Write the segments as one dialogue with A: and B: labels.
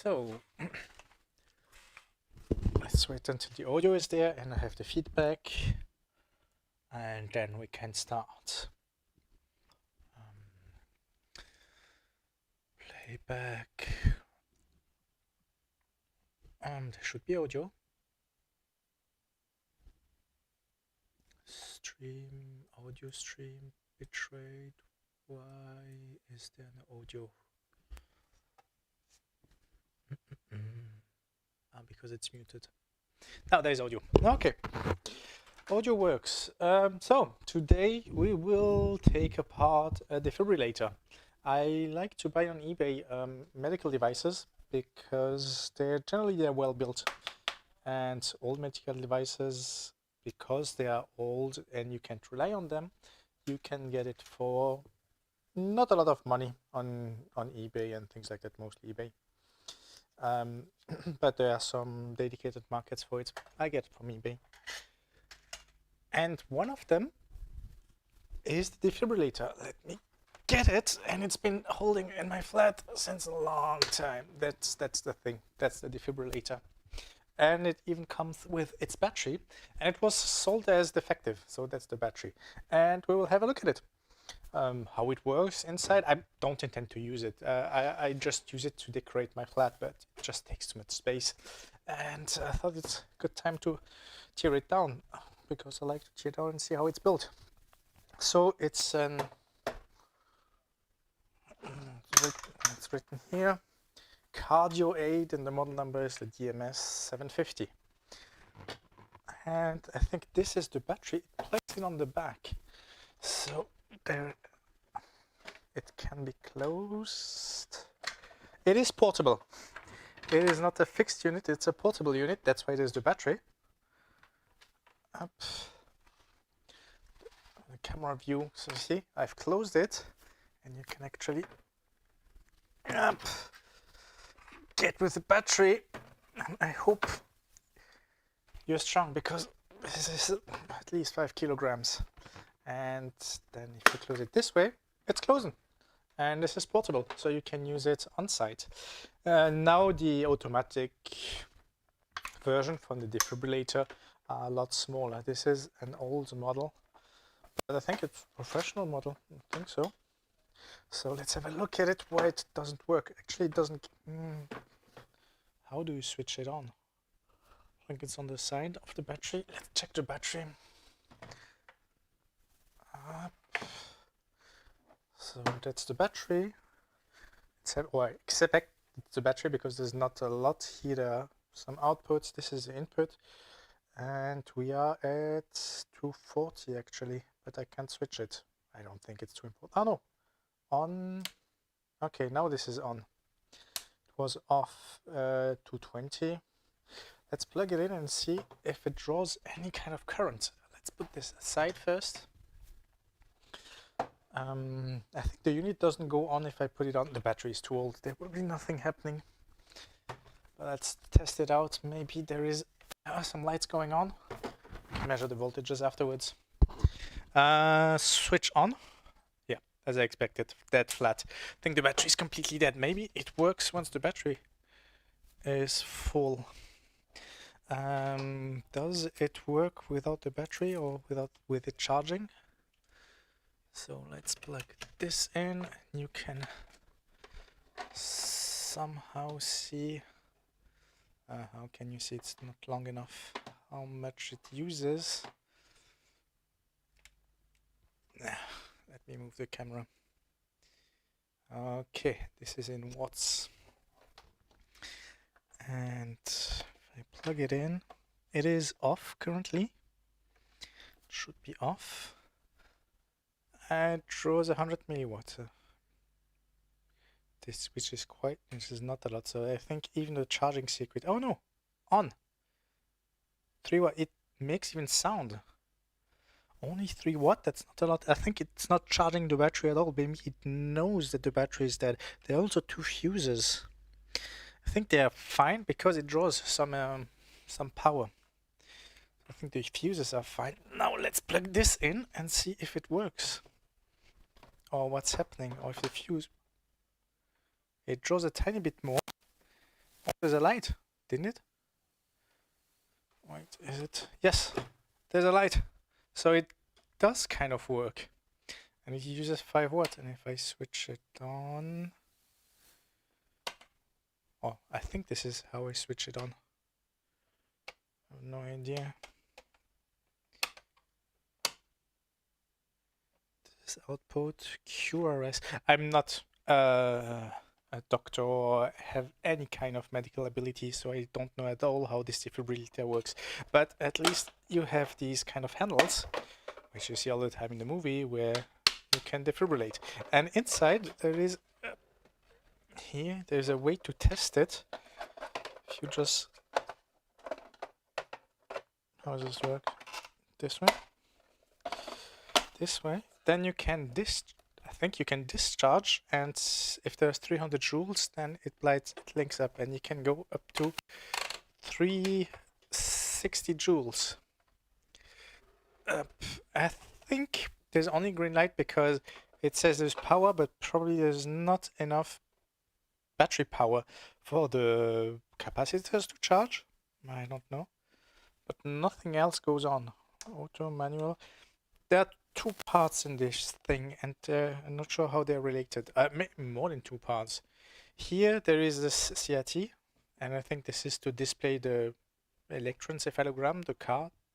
A: So let's wait until the audio is there and I have the feedback, and then we can start. Playback. There should be audio. Stream, audio stream, bitrate. Why is there no audio? Because it's muted. Now there's audio. Okay, audio works. So today we will take apart a defibrillator. I like to buy on eBay medical devices because they're well built, and old medical devices, because they are old and you can't rely on them, you can get it for not a lot of money on eBay and things like that, mostly eBay. But there are some dedicated markets for it. I get it from eBay. And one of them is the defibrillator. Let me get it. And it's been holding in my flat since a long time. That's the thing. That's the defibrillator. And it even comes with its battery. And it was sold as defective. So that's the battery. And we will have a look at it. How it works inside. I don't intend to use it. I just use it to decorate my flat, but it just takes too much space. And I thought it's a good time to tear it down, because I like to tear down and see how it's built. So it's written here, Cardio Aid, and the model number is the DMS 750. And I think this is the battery. It plugs in on the back. So there, it can be closed. It is portable. It is not a fixed unit, it's a portable unit. That's why there's the battery. Up. The camera view. So see, I've closed it, and you can actually get with the battery. And I hope you're strong, because this is at least 5 kilograms. And then if you close it this way, it's closing. And this is portable, so you can use it on site. Now the automatic version from the defibrillator are a lot smaller. This is an old model, but I think it's a professional model. I think so. So let's have a look at it, why it doesn't work. Actually, it doesn't. How do you switch it on? I think it's on the side of the battery. Let's check the battery. So that's the battery. I expect it's the battery because there's not a lot here. There are some outputs. This is the input, and we are at 240 actually, but I can't switch it. I don't think it's too important. Oh no, on. Okay, now this is on. It was off 220. Let's plug it in and see if it draws any kind of current. Let's put this aside first. I think the unit doesn't go on if I put it on. The battery is too old. There will be nothing happening. But let's test it out. Maybe there is some lights going on. Measure the voltages afterwards. Switch on. Yeah, as I expected, dead flat. I think the battery is completely dead. Maybe it works once the battery is full. Does it work without the battery or with it charging? So let's plug this in. You can somehow see, how can you see? It's not long enough, how much it uses. Let me move the camera. Okay, this is in watts. And if I plug it in, it is off currently. It should be off. And draws 100 milliwatt. This is not a lot. So I think even the charging circuit. Oh no, on 3 watt. It makes even sound. Only 3 watt. That's not a lot. I think it's not charging the battery at all. Maybe it knows that the battery is dead. There are also 2 fuses. I think they are fine because it draws some power. I think the fuses are fine. Now let's plug this in and see if it works. Or what's happening, or if the fuse, it draws a tiny bit more, there's a light, didn't it? Wait, is it? Yes, there's a light. So it does kind of work. And it uses 5 watts. And if I switch it on... Oh, I think this is how I switch it on. I have no idea. This output, QRS. I'm not a doctor or have any kind of medical ability, so I don't know at all how this defibrillator works. But at least you have these kind of handles, which you see all the time in the movie, where you can defibrillate. And inside there is here there's a way to test it. If you just, how does this work? This way, this way. Then you can I think you can discharge, and if there's 300 joules, then it links up, and you can go up to 360 joules. I think there's only green light because it says there's power, but probably there's not enough battery power for the capacitors to charge. I don't know, but nothing else goes on. Auto, manual. There are 2 parts in this thing, and I'm not sure how they're related. Maybe more than 2 parts. Here there is this CRT, and I think this is to display the electroencephalogram, the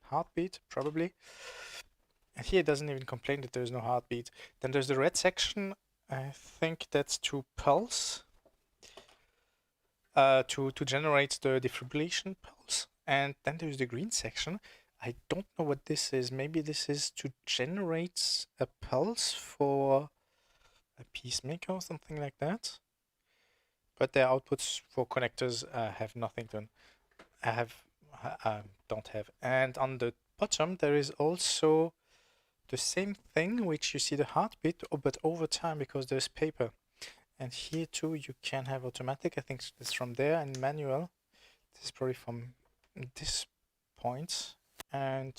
A: heartbeat, probably. And here it doesn't even complain that there's no heartbeat. Then there's the red section. I think that's to pulse, to generate the defibrillation pulse. And then there's the green section. I don't know what this is. Maybe this is to generate a pulse for a pacemaker or something like that. But their outputs for connectors have nothing to don't have. And on the bottom there is also the same thing, which you see the heartbeat, but over time, because there's paper. And here too you can have automatic. I think it's from there, and manual. This is probably from this point. And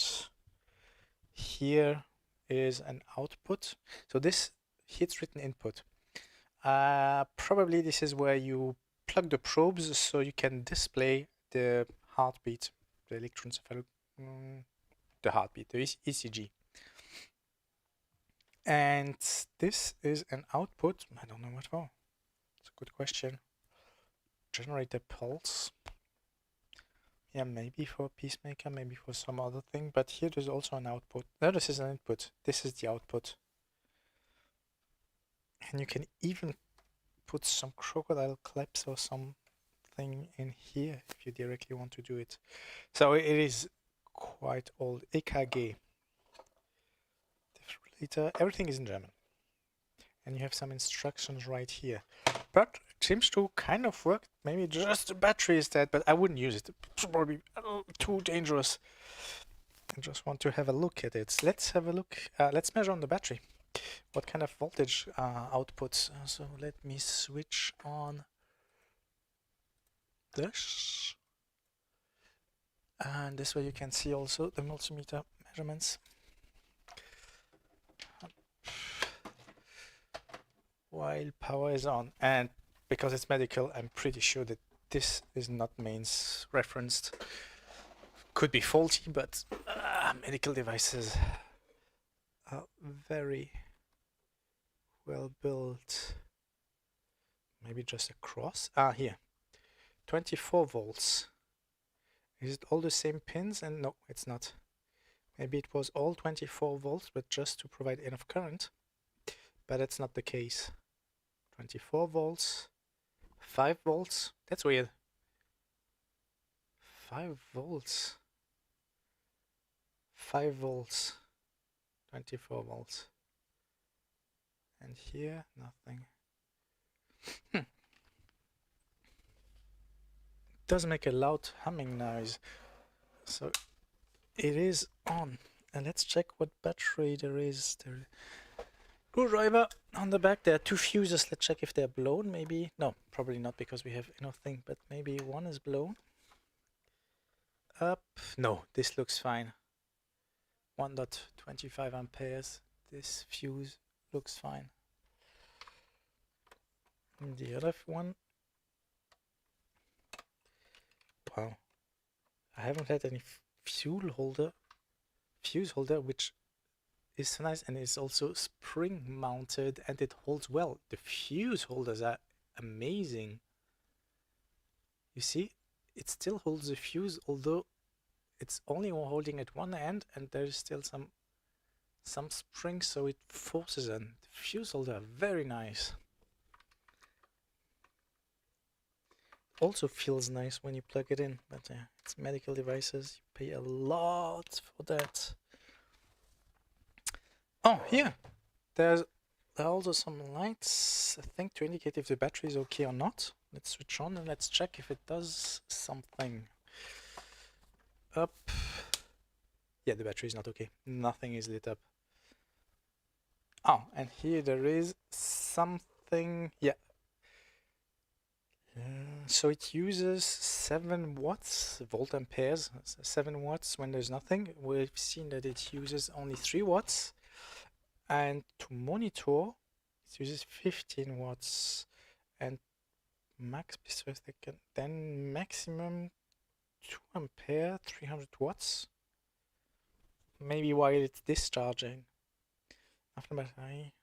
A: here is an output. So this here it's written input. Probably this is where you plug the probes so you can display the heartbeat, the electroencephalogram, the heartbeat, the ECG. And this is an output. I don't know what for. It's a good question. Generate a pulse. Yeah, maybe for a pacemaker, maybe for some other thing. But here there's also an output. No, this is an input. This is the output. And you can even put some crocodile clips or something in here if you directly want to do it. So it is quite old. EKG. Defibrillator. Everything is in German. And you have some instructions right here. But it seems to kind of work. Maybe just the battery is dead, but I wouldn't use it. It's probably too dangerous. I just want to have a look at it. Let's have a look. Let's measure on the battery. What kind of voltage outputs? So let me switch on this. And this way you can see also the multimeter measurements. While power is on, and because it's medical, I'm pretty sure that this is not mains referenced. Could be faulty, but medical devices are very well built. Maybe just a cross. Here, 24 volts. Is it all the same pins? And no, it's not. Maybe it was all 24 volts, but just to provide enough current. But that's not the case. 24 volts, 5 volts. That's weird. 5 volts. 5 volts. 24 volts. And here, nothing. It does make a loud humming noise. So it is on. And let's check what battery there is. Screwdriver on the back. There are 2 fuses. Let's check if they're blown. Maybe. No, probably not, because we have enough thing. But maybe one is blown. Up. No, this looks fine. 1.25 amperes. This fuse looks fine. And the other one. Wow. I haven't had any fuse holder, which is so nice, and it's also spring mounted and it holds well. The fuse holders are amazing. You see, it still holds the fuse, although it's only holding at one end and there's still some spring, so it forces in. The fuse holder are very nice. Also feels nice when you plug it in, but it's medical devices. You pay a lot for that. Oh, here there are also some lights, I think, to indicate if the battery is okay or not. Let's switch on and let's check if it does something. Up. Yeah, the battery is not okay. Nothing is lit up. Oh, and here there is something. Yeah. So it uses 7 watts, volt amperes, 7 watts when there's nothing. We've seen that it uses only 3 watts. And to monitor, it uses 15 watts. And max, then maximum 2 ampere, 300 watts. Maybe while it's discharging. After battery.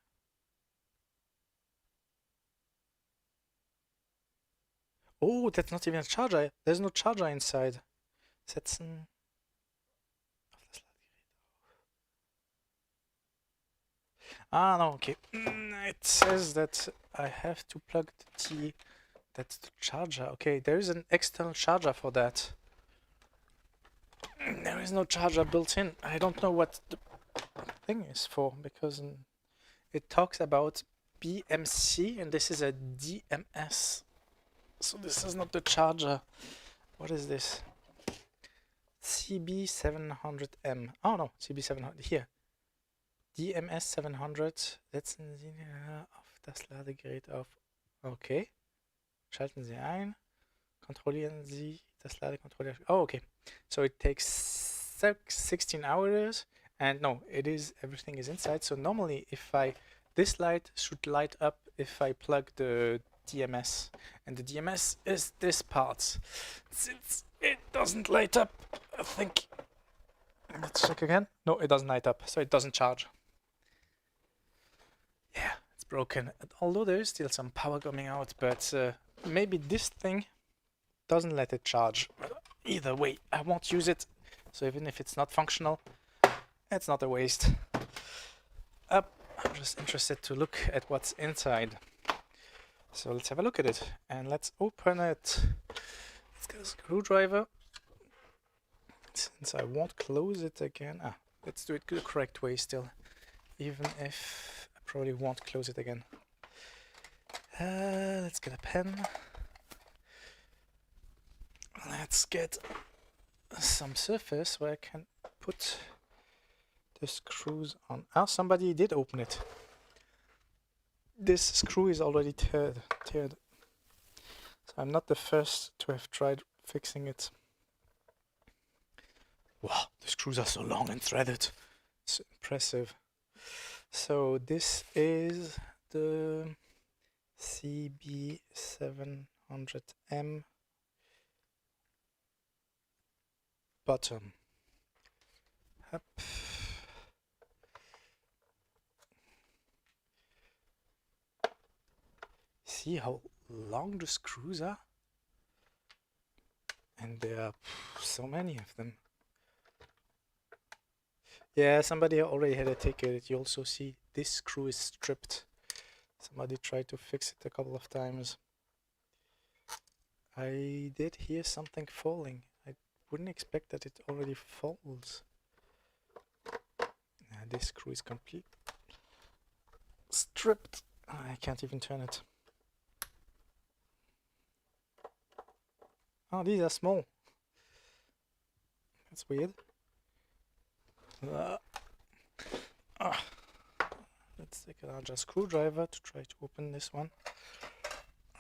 A: Oh, that's not even a charger. There's no charger inside. Setzen. Ah, no, okay. It says that I have to plug the that's the charger. Okay, there is an external charger for that. There is no charger built in. I don't know what the thing is for, because it talks about BMC and this is a DMS. So this is not the charger. What is this? CB700M. Oh no, CB700 here. DMS 700. Setzen Sie auf das Ladegerät auf. Okay. Schalten Sie ein. Kontrollieren Sie das Ladekontrolle. Oh, okay. So it takes 16 hours, and no, everything is inside. So normally, this light should light up if I plug the DMS, and the DMS is this part. Since it doesn't light up, I think. Let's check again. No, it doesn't light up, so it doesn't charge. Yeah, it's broken. Although there is still some power coming out, but maybe this thing doesn't let it charge. Either way, I won't use it. So even if it's not functional, it's not a waste. I'm just interested to look at what's inside. So let's have a look at it and let's open it. Let's get a screwdriver. Since I won't close it again. Let's do it the correct way still. Even if I probably won't close it again. Let's get a pen. Let's get some surface where I can put the screws on. Oh, somebody did open it. This screw is already teared. So I'm not the first to have tried fixing it. Wow, the screws are so long and threaded. It's impressive. So this is the CB700M bottom. Up. See how long the screws are? And there are so many of them. Yeah, somebody already had a ticket. You also see this screw is stripped. Somebody tried to fix it a couple of times. I did hear something falling. I wouldn't expect that it already falls. This screw is complete stripped. I can't even turn it. Oh, these are small. That's weird. Let's take a larger screwdriver to try to open this one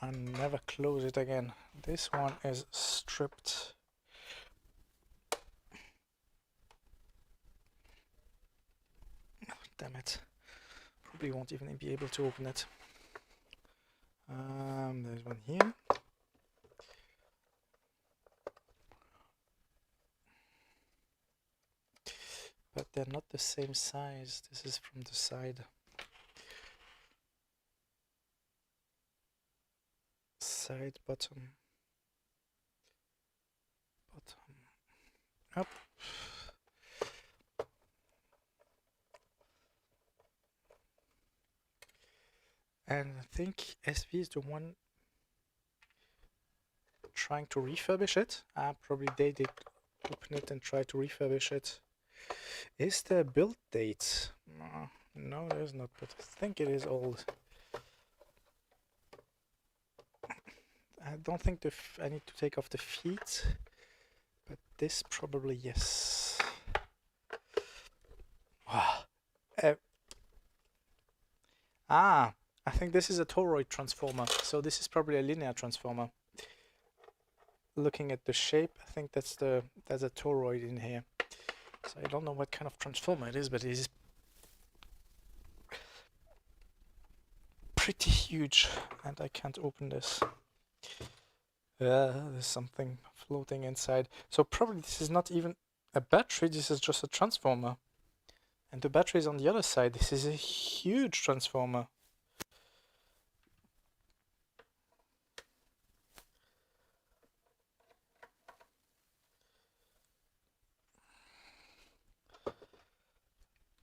A: and never close it again. This one is stripped. Oh, damn it. Probably won't even be able to open it. There's one here. but they're not the same size. This is from the side. Side, bottom, up. And I think SV is the one trying to refurbish it. Probably they did open it and try to refurbish it. Is there a build date? No, there's not, but I think it is old. I don't think I need to take off the feet, but this probably yes. I think this is a toroid transformer, so this is probably a linear transformer. Looking at the shape, I think there's a toroid in here. So I don't know what kind of transformer it is, but it is pretty huge, and I can't open this. There's something floating inside. So probably this is not even a battery, this is just a transformer. And the battery is on the other side. This is a huge transformer.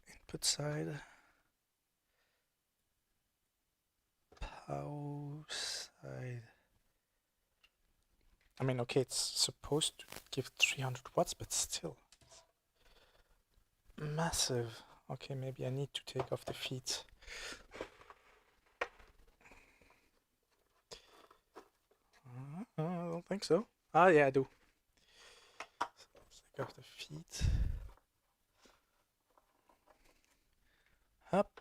A: Input side. Power side. I mean, okay, it's supposed to give 300 watts, but still. Massive. Okay, maybe I need to take off the feet. I don't think so. Yeah, I do. So take off the feet. Up.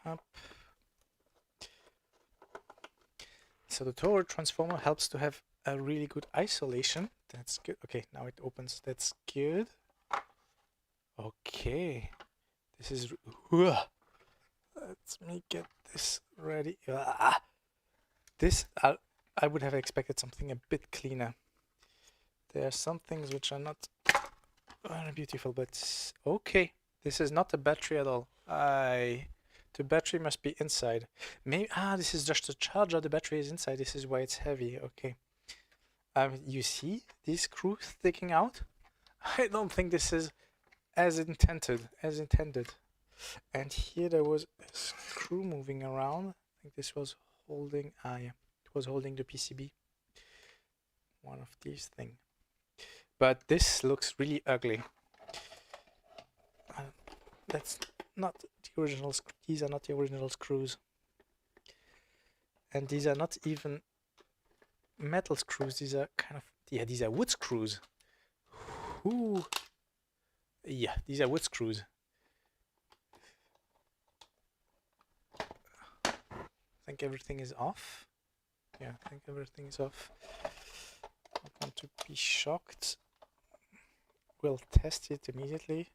A: Up. So the toroid transformer helps to have a really good isolation. That's good. Okay, now it opens. That's good. Okay. This is... Let me get this ready. This, I would have expected something a bit cleaner. There are some things which are not very beautiful, but okay. This is not a battery at all. The battery must be inside. Maybe, this is just a charger. The battery is inside. This is why it's heavy. Okay. You see these screws sticking out? I don't think this is as intended. And here there was a screw moving around. I think this was holding, yeah, it was holding the PCB. One of these things. But this looks really ugly. That's not the original. These are not the original screws. And these are not even metal screws. These are kind of, yeah, these are wood screws. Ooh. Yeah, these are wood screws. I think everything is off. Yeah, I think everything is off. I don't want to be shocked. We'll test it immediately.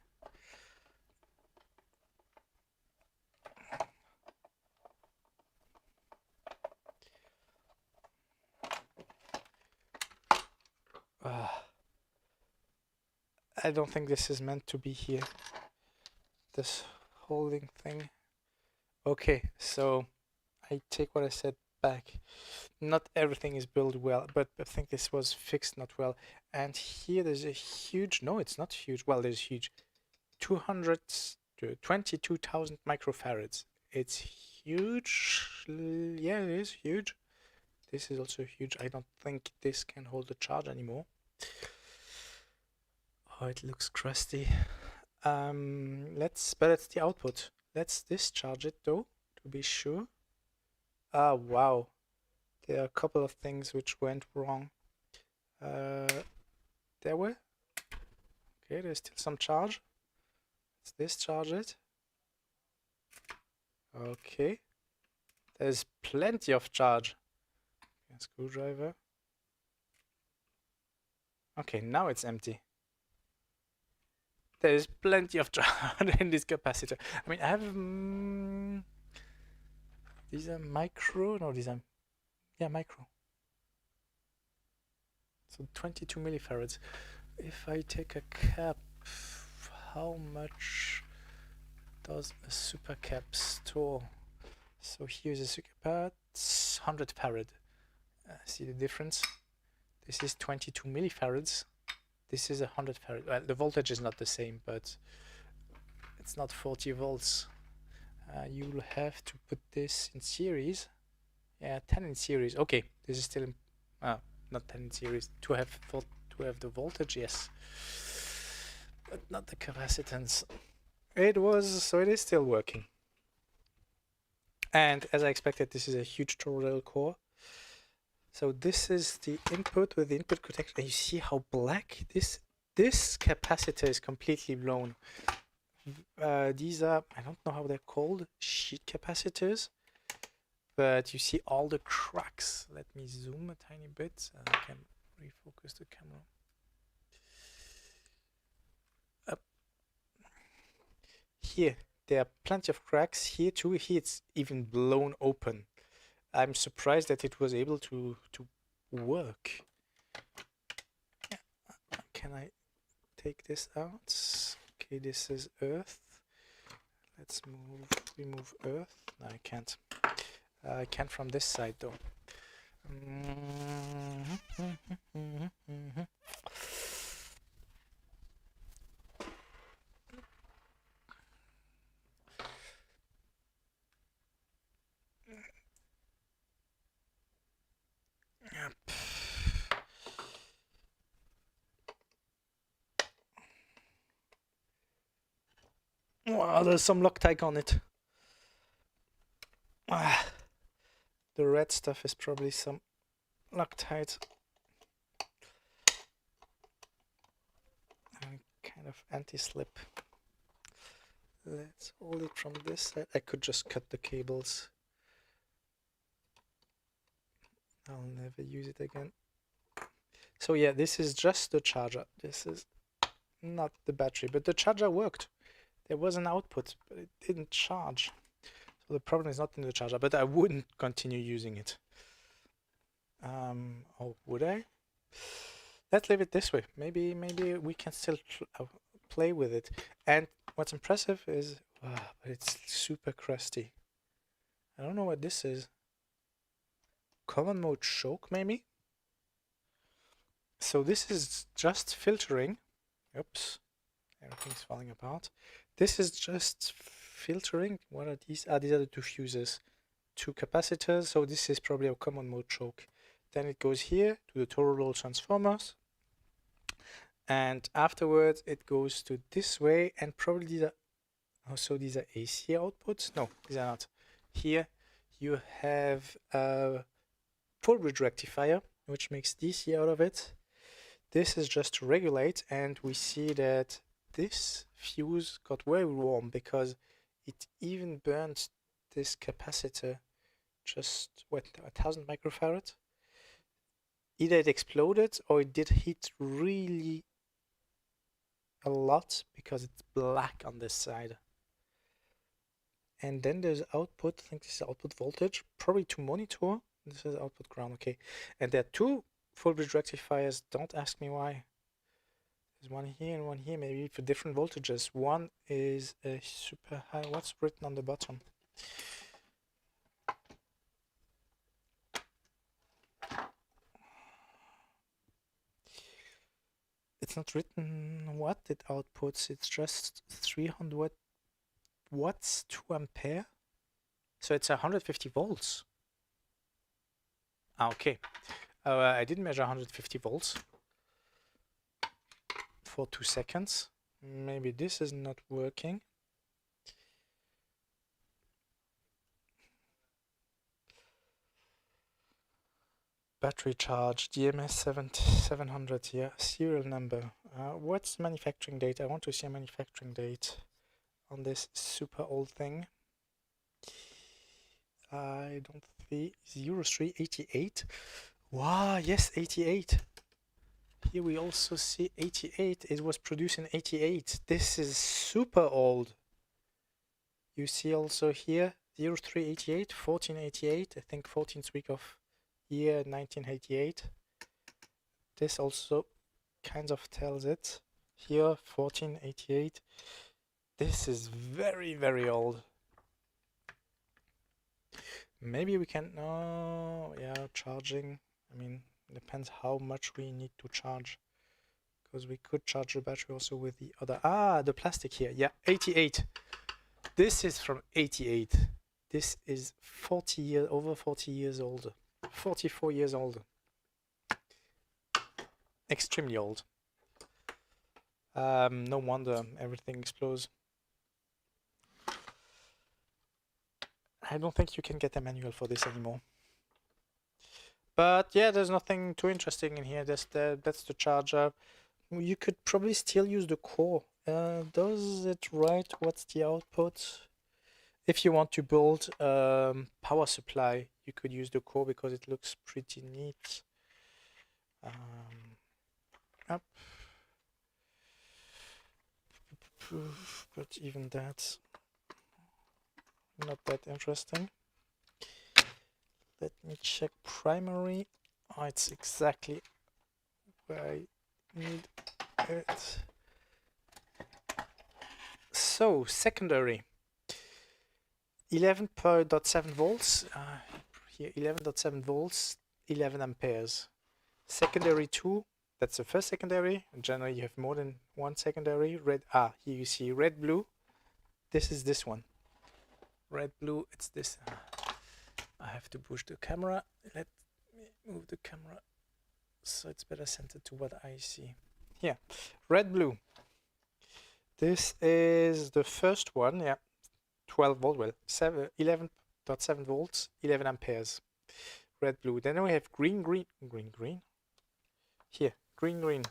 A: I don't think this is meant to be here. This holding thing. Okay, so I take what I said back. Not everything is built well, but I think this was fixed not well. And here there's a huge, no, it's not huge. Well, there's huge 22,000 microfarads. It's huge. Yeah, it is huge. This is also huge. I don't think this can hold the charge anymore. Oh, it looks crusty. But it's the output. Let's discharge it though, to be sure. Wow. There are a couple of things which went wrong. There were. Okay, there's still some charge. Let's discharge it. Okay. There's plenty of charge. Screwdriver. Okay, now it's empty. There is plenty of charge in this capacitor. I mean, I have... these are micro? No, these are... Yeah, micro. So 22 millifarads. If I take a cap, how much does a super cap store? So here's a super cap, 100 farad. See the difference? This is 22 millifarads. This is 100 farad. Well, the voltage is not the same, but it's not 40 volts. You'll have to put this in series. Yeah, 10 in series. Okay, this is still in, not 10 in series. To have the voltage, yes, but not the capacitance. It is still working. And as I expected, this is a huge toroidal core. So this is the input with the input protection. And you see how black this capacitor is completely blown. These are, I don't know how they're called, sheet capacitors. But you see all the cracks. Let me zoom a tiny bit and I can refocus the camera. Up. Here, there are plenty of cracks. Here too, here it's even blown open. I'm surprised that it was able to work. Can I take this out? Okay, this is earth. Let's remove earth. No, I can't. I can from this side though. Yep. Wow, there's some Loctite on it. The red stuff is probably some Loctite. And kind of anti-slip. Let's hold it from this side. I could just cut the cables. I'll never use it again. So yeah, this is just the charger. This is not the battery, but the charger worked. There was an output, but it didn't charge. So the problem is not in the charger, but I wouldn't continue using it. Or would I? Let's leave it this way. Maybe we can still play with it. And what's impressive is, but it's super crusty. I don't know what this is. Common mode choke, maybe? So this is just filtering. Oops, everything's falling apart. This is just filtering. What are these? These are the two fuses, two capacitors. So this is probably a common mode choke. Then it goes here to the toroidal transformers. And afterwards it goes to this way, and probably these are, also these are AC outputs. No, these are not. Here you have a full bridge rectifier, which makes DC out of it. This is just to regulate, and we see that this fuse got very warm because it even burned this capacitor just, what, 1000 microfarad? Either it exploded or it did heat really a lot because it's black on this side. And then there's output, I think this is output voltage, probably to monitor. This is output ground, okay. And there are two full bridge rectifiers, don't ask me why. There's one here and one here, maybe for different voltages. One is a super high, what's written on the bottom? It's not written what it outputs, it's just 300 watts, 2 ampere. So it's 150 volts. Okay. I did measure 150 volts for 2 seconds. Maybe this is not working. Battery charge, DMS 700, yeah, serial number. What's the manufacturing date? I want to see a manufacturing date on this super old thing. I don't see 0388. Wow, yes, 88. Here we also see 88. It was produced in 88. This is super old. You see also here 0388, 1488. I think 14th week of year 1988. This also kind of tells it. Here, 1488. This is very, very old. Maybe we can, no, yeah, charging. I mean, depends how much we need to charge. Because we could charge the battery also with the other, the plastic here. Yeah, 88. This is from 88. This is over 40 years old. 44 years old. Extremely old. No wonder everything explodes. I don't think you can get a manual for this anymore. But yeah, there's nothing too interesting in here. That's the charger. You could probably still use the core. Does it write what's the output? If you want to build power supply, you could use the core because it looks pretty neat. Up. But even that's not that interesting. Let me check primary. Oh, it's exactly where I need it. So secondary, 11.7 volts. Here 11.7 volts, 11 amperes. Secondary 2, that's the first secondary. Generally you have more than one secondary. Red, here you see red, blue. This is this one. Red, blue, it's this. I have to push the camera. Let me move the camera so it's better centered to what I see. Here, red, blue. This is the first one, yeah. 12 volt, well, 11.7 volts, 11 amperes. Red, blue. Then we have green, green. Here, green, green.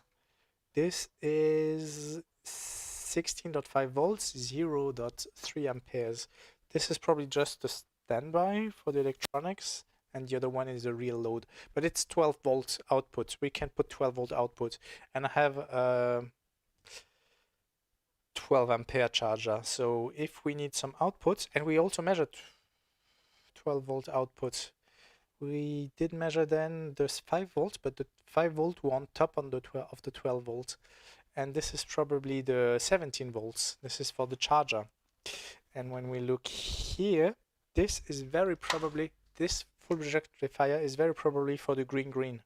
A: This is 16.5 volts, 0.3 amperes. This is probably just the standby for the electronics, and the other one is the real load. But it's 12 volts output. We can put 12 volt output, and I have a 12 ampere charger. So if we need some output, and we also measured 12 volt output. We did measure then there's 5 volts, but the 5 volt were on top on the 12 volts, and this is probably the 17 volts. This is for the charger. And when we look here, this is very probably, this full bridge rectifier is very probably for the green,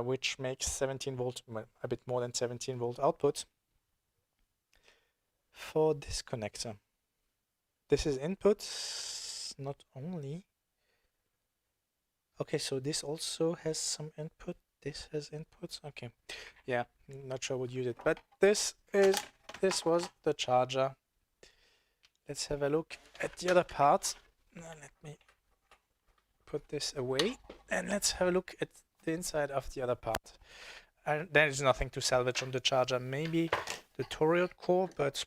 A: which makes 17 volt, a bit more than 17 volt output for this connector. This is input, not only. Okay, so this also has some input. This has inputs. Okay, yeah, not sure I would use it, but this was the charger. Let's have a look at the other part. Now let me put this away, and let's have a look at the inside of the other part. And there is nothing to salvage on the charger. Maybe the toroid core, but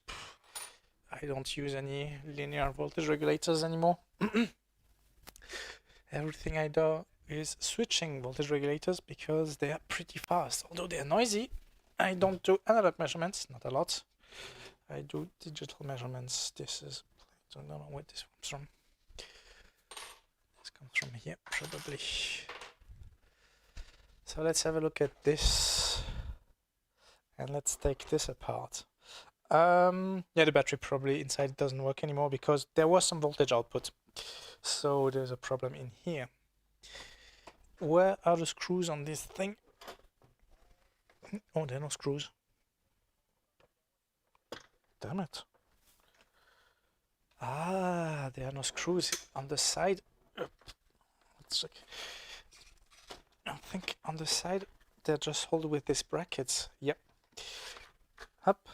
A: I don't use any linear voltage regulators anymore. Everything I do is switching voltage regulators because they are pretty fast. Although they are noisy, I don't do analog measurements, not a lot. I do digital measurements. This is, I don't know where this comes from. This comes from here, probably. So let's have a look at this. And let's take this apart. Yeah, the battery probably inside doesn't work anymore because there was some voltage output. So there's a problem in here. Where are the screws on this thing? Oh, there are no screws. Damn it. There are no screws on the side. Let's check. I think on the side they're just held with these brackets. Yep. Up.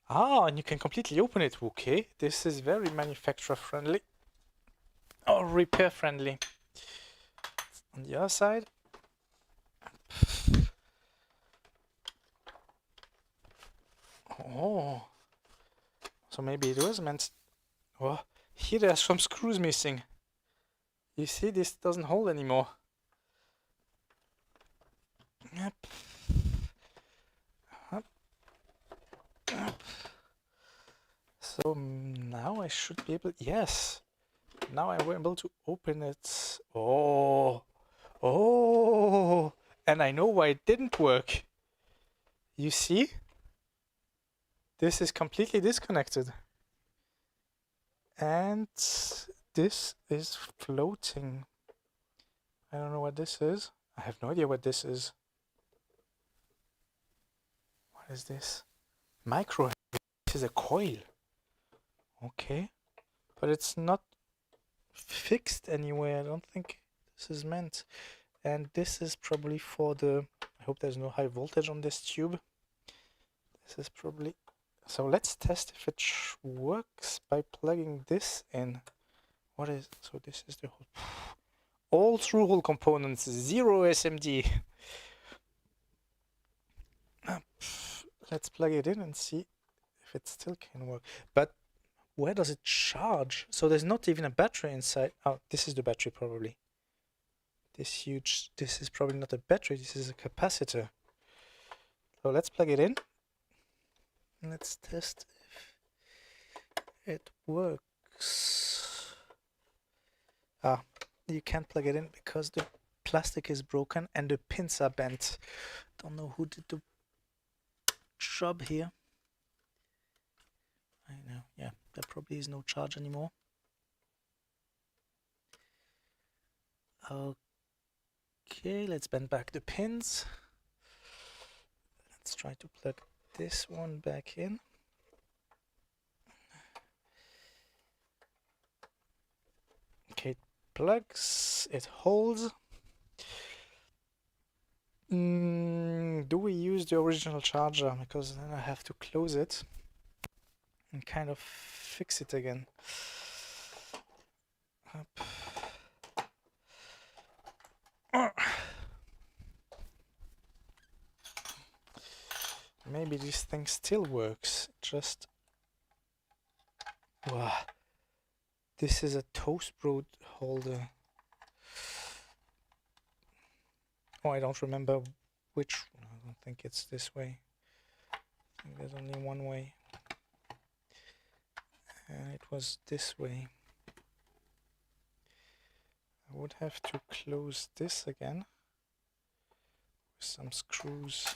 A: And you can completely open it. Okay, this is very manufacturer friendly or repair friendly. On the other side, oh, so maybe it was meant. Oh, here there's some screws missing. You see, this doesn't hold anymore. Yep. Up. Up. So now I should be able, yes, now I'm able to open it. Oh, Oh, and I know why it didn't work. You see? This is completely disconnected. And this is floating. I don't know what this is. I have no idea what this is. What is this? Micro. This is a coil. Okay. But it's not fixed anywhere. I don't think this is meant. And this is probably for the... I hope there's no high voltage on this tube. This is probably... So let's test if it works by plugging this in. What is... So this is the whole... All through-hole components, 0 SMD. Let's plug it in and see if it still can work. But where does it charge? So there's not even a battery inside. Oh, this is the battery probably. This is probably not a battery, this is a capacitor. So let's plug it in. Let's test if it works. Ah, you can't plug it in because the plastic is broken and the pins are bent. Don't know who did the job here. I know, yeah, there probably is no charge anymore. Okay, let's bend back the pins. Let's try to plug this one back in. Okay, it plugs, it holds. Do we use the original charger? Because then I have to close it and kind of fix it again. Up. Maybe this thing still works, just... Wow. This is a toast bread holder. Oh, I don't remember which... I don't think it's this way. I think there's only one way. And it was this way. I would have to close this again with some screws.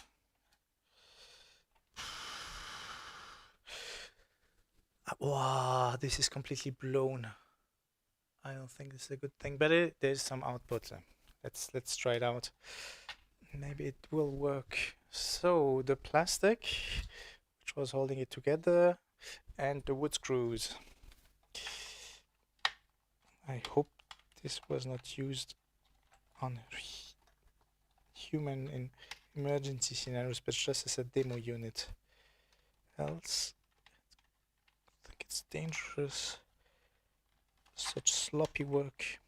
A: Wow, this is completely blown. I don't think this is a good thing, but there's some output. Let's try it out. Maybe it will work. So the plastic, which was holding it together, and the wood screws. I hope this was not used on human in emergency scenarios, but just as a demo unit. Else, I think it's dangerous. Such sloppy work.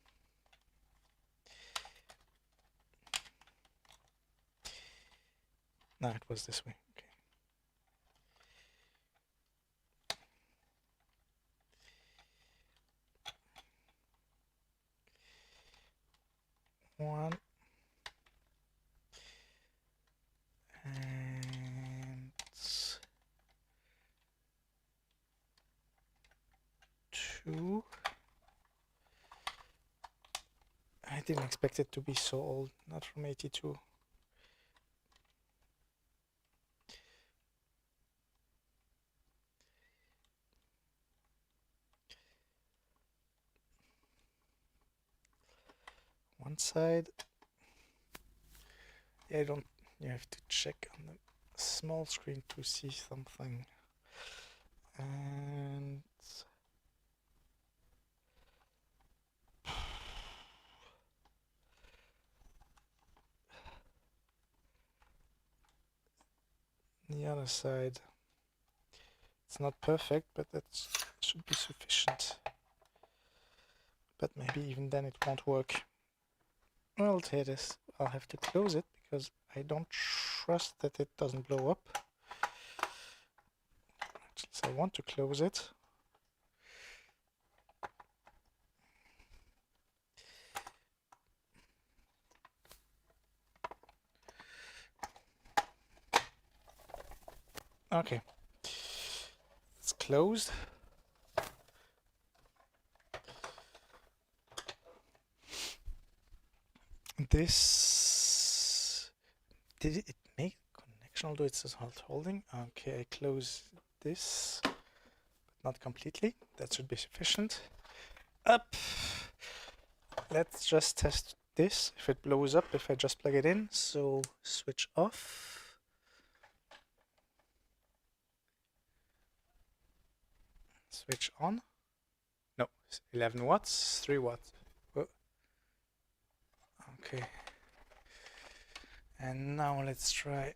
A: No, it was this way. Okay. One. And two. I didn't expect it to be so old, not from 82. One side. Yeah, you have to check on the small screen to see something. And the other side. It's not perfect, but that should be sufficient. But maybe even then it won't work. Well, it is. I'll have to close it because I don't trust that it doesn't blow up. Since I want to close it. Okay. It's closed. this, did it make connection, although it's not holding? Okay, I close this, but not completely. That should be sufficient. Up. Let's just test this, if it blows up, if I just plug it in. So switch off. Switch on. No, 11 watts, 3 watts. Oh. Okay. And now let's try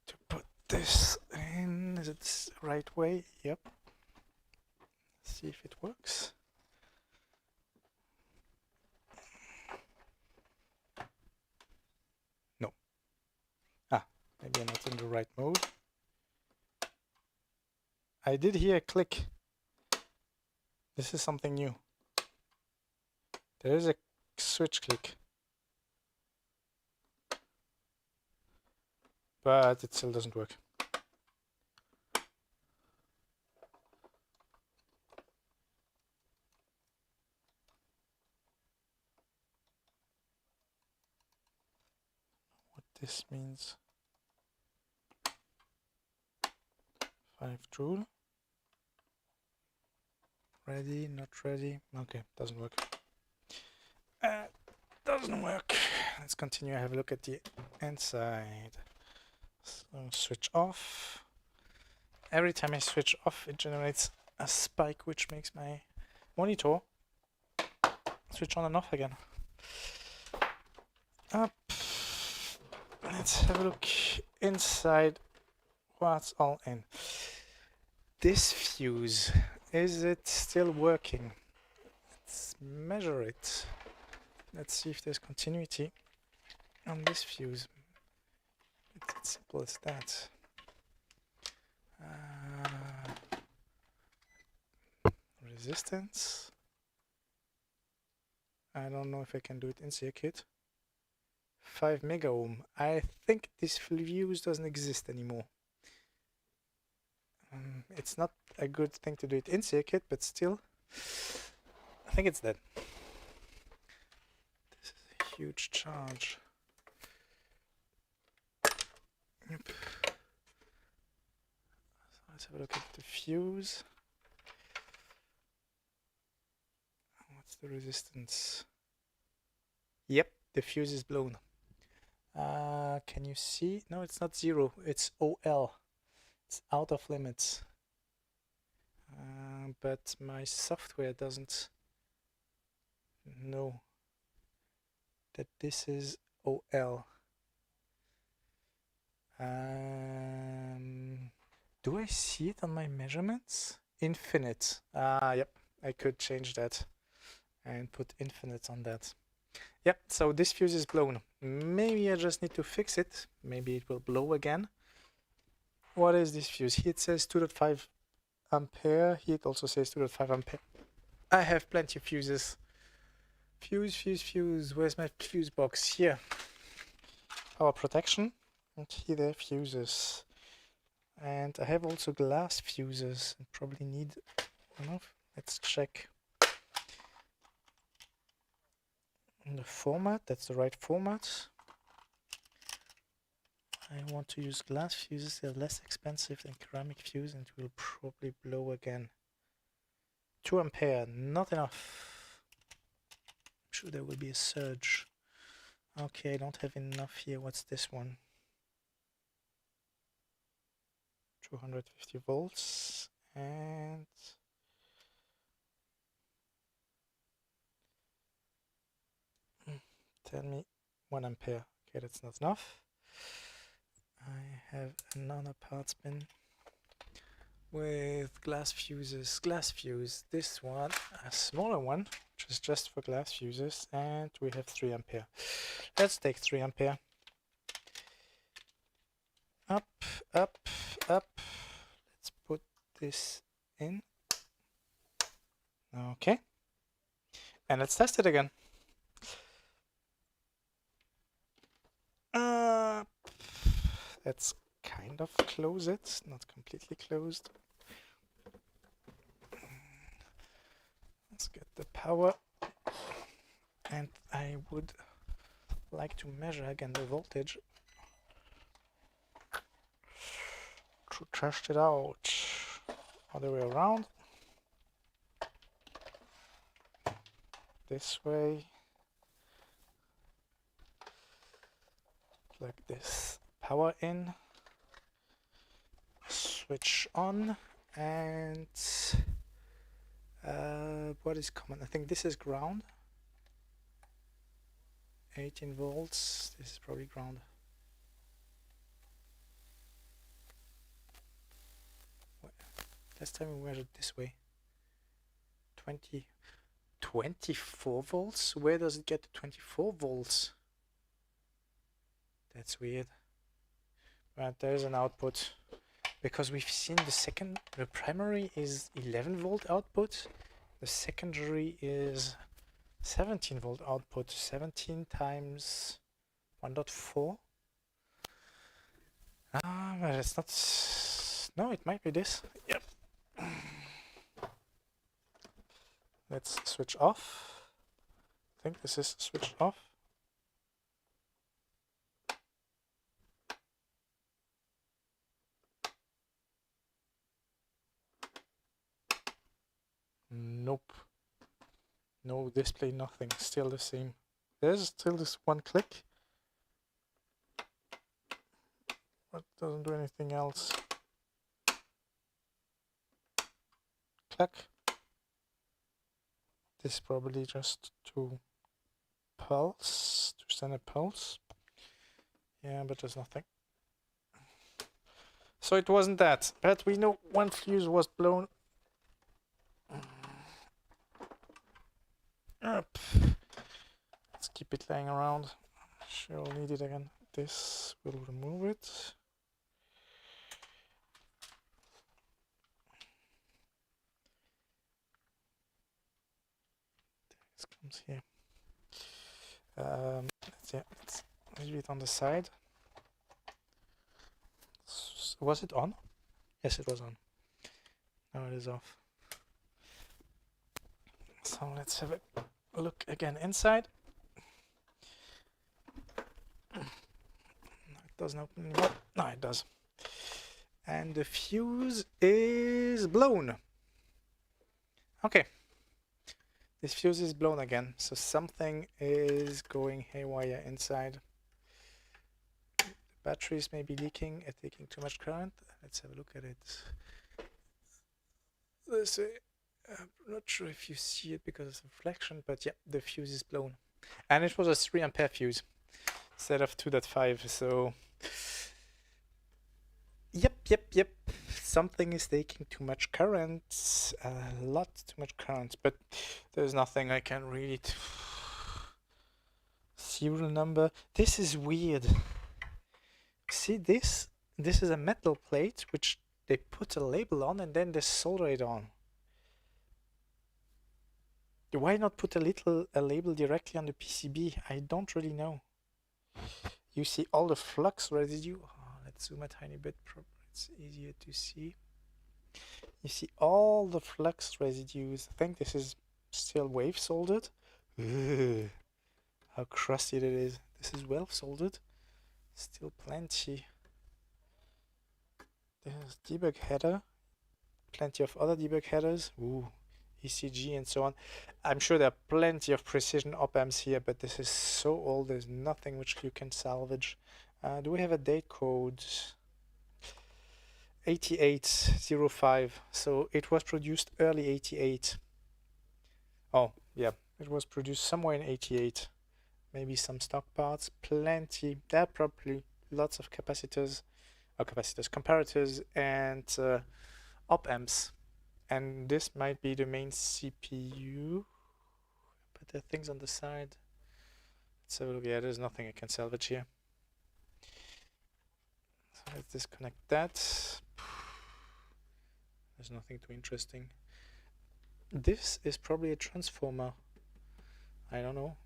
A: to put this in. Is it the right way? Yep. Let's see if it works. No. Ah, maybe I'm not in the right mode. I did hear a click. This is something new. There is a switch click. But it still doesn't work. What this means. 5 joule. Ready, not ready. Okay, doesn't work. Doesn't work. Let's continue. Have a look at the inside. So switch off. Every time I switch off, it generates a spike, which makes my monitor switch on and off again. Up. Let's have a look inside. What's all in? This fuse, is it still working? Let's measure it. Let's see if there's continuity on this fuse. It's as simple as that. Resistance. I don't know if I can do it in circuit. 5 mega ohm. I think this fuse doesn't exist anymore. It's not a good thing to do it in circuit, but still, I think it's dead. This is a huge charge. Yep. So let's have a look at the fuse. What's the resistance? Yep, the fuse is blown. Can you see? No, it's not 0. It's OL. It's out of limits. But my software doesn't know that this is OL. Do I see it on my measurements? Infinite. Yep, I could change that and put infinite on that. Yep, so this fuse is blown. Maybe I just need to fix it. Maybe it will blow again. What is this fuse? Here it says 2.5 ampere. Here it also says 2.5 ampere. I have plenty of fuses. Fuse. Where's my fuse box? Here. Power protection. And here there are fuses. And I have also glass fuses. I probably need enough. Let's check the format. That's the right format. I want to use glass fuses. They're less expensive than ceramic fuse and will probably blow again. 2 ampere, not enough. I'm sure there will be a surge. Okay, I don't have enough here. What's this one? 250 volts and tell me 1 ampere. Okay, that's not enough. I have another parts bin with glass fuses. Glass fuse, this one, a smaller one, which is just for glass fuses, and we have 3 ampere. Let's take 3 ampere. Up. Let's put this in. Okay. And let's test it again. Let's kind of close it, not completely closed. Let's get the power. And I would like to measure again the voltage to test it out. Other way around. This way. Like this. Power in. Switch on. And what is common? I think this is ground. 18 volts. This is probably ground. Last time we measured this way. 24 volts? Where does it get to 24 volts? That's weird. But there's an output. Because we've seen the primary is 11 volt output. The secondary is 17 volt output. 17 times 1.4. But it's not. No, it might be this. Yep. Let's switch off. I think this is switched off. Nope. No display, nothing. Still the same. There's still this one click. But doesn't do anything else. Click. This is probably just to pulse, to send a pulse. Yeah, but there's nothing. So it wasn't that. But we know one fuse was blown up. Let's keep it laying around. Sure, we'll need it again. This will remove it. This comes here. Let's leave it on the side. Was it on? Yes, it was on. Now it is off. So let's have a look again inside. It doesn't open anymore. No, it does. And the fuse is blown. Okay. This fuse is blown again, so something is going haywire inside. The batteries may be leaking, taking too much current. Let's have a look at it. I'm not sure if you see it because of reflection, but yeah, the fuse is blown. And it was a 3 ampere fuse instead of 2.5, so yep. Something is taking too much current, a lot too much current, but there's nothing I can really serial number. This is weird. See this? This is a metal plate which they put a label on and then they solder it on. Why not put a label directly on the PCB? I don't really know. You see all the flux residue. Oh, let's zoom a tiny bit. It's easier to see. You see all the flux residues. I think this is still wave soldered. Ugh, how crusty it is. This is well soldered. Still plenty. There's debug header. Plenty of other debug headers. Ooh, ECG and so on. I'm sure there are plenty of precision op-amps here, but this is so old. There's nothing which you can salvage. Do we have a date code? 8805. So it was produced early 88. Oh, yeah. It was produced somewhere in 88. Maybe some stock parts. Plenty. There are probably lots of capacitors, comparators, and op-amps. And this might be the main CPU. But there are things on the side. Let's have a look. Yeah, there's nothing I can salvage here. So let's disconnect that. There's nothing too interesting. This is probably a transformer. I don't know.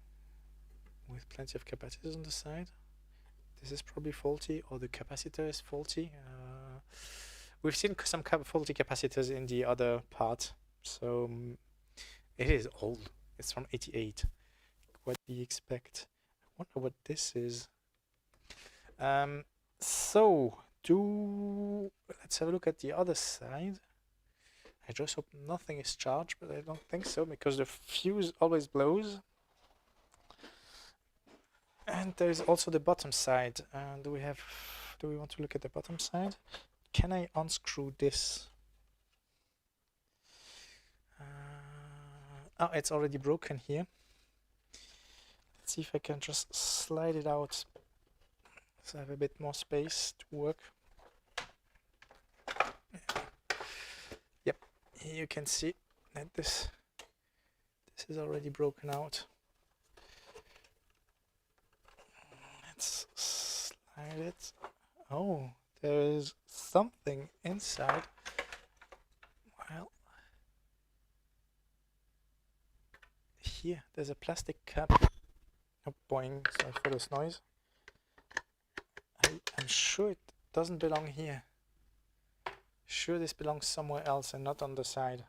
A: With plenty of capacitors on the side. This is probably faulty, or the capacitor is faulty. We've seen some faulty capacitors in the other part, so it is old. It's from 88. What do you expect? wonder what this is. So let's have a look at the other side. I just hope nothing is charged, but I don't think so because the fuse always blows. And there's also the bottom side. Do we want to look at the bottom side? Can I unscrew this? Oh, it's already broken here. Let's see if I can just slide it out so I have a bit more space to work. Yep, here you can see that this is already broken out. Let's slide it. Oh, there is something inside. Well, here there's a plastic cap. Oh, boing, sorry for this noise. I'm sure it doesn't belong here. Sure, this belongs somewhere else and not on the side.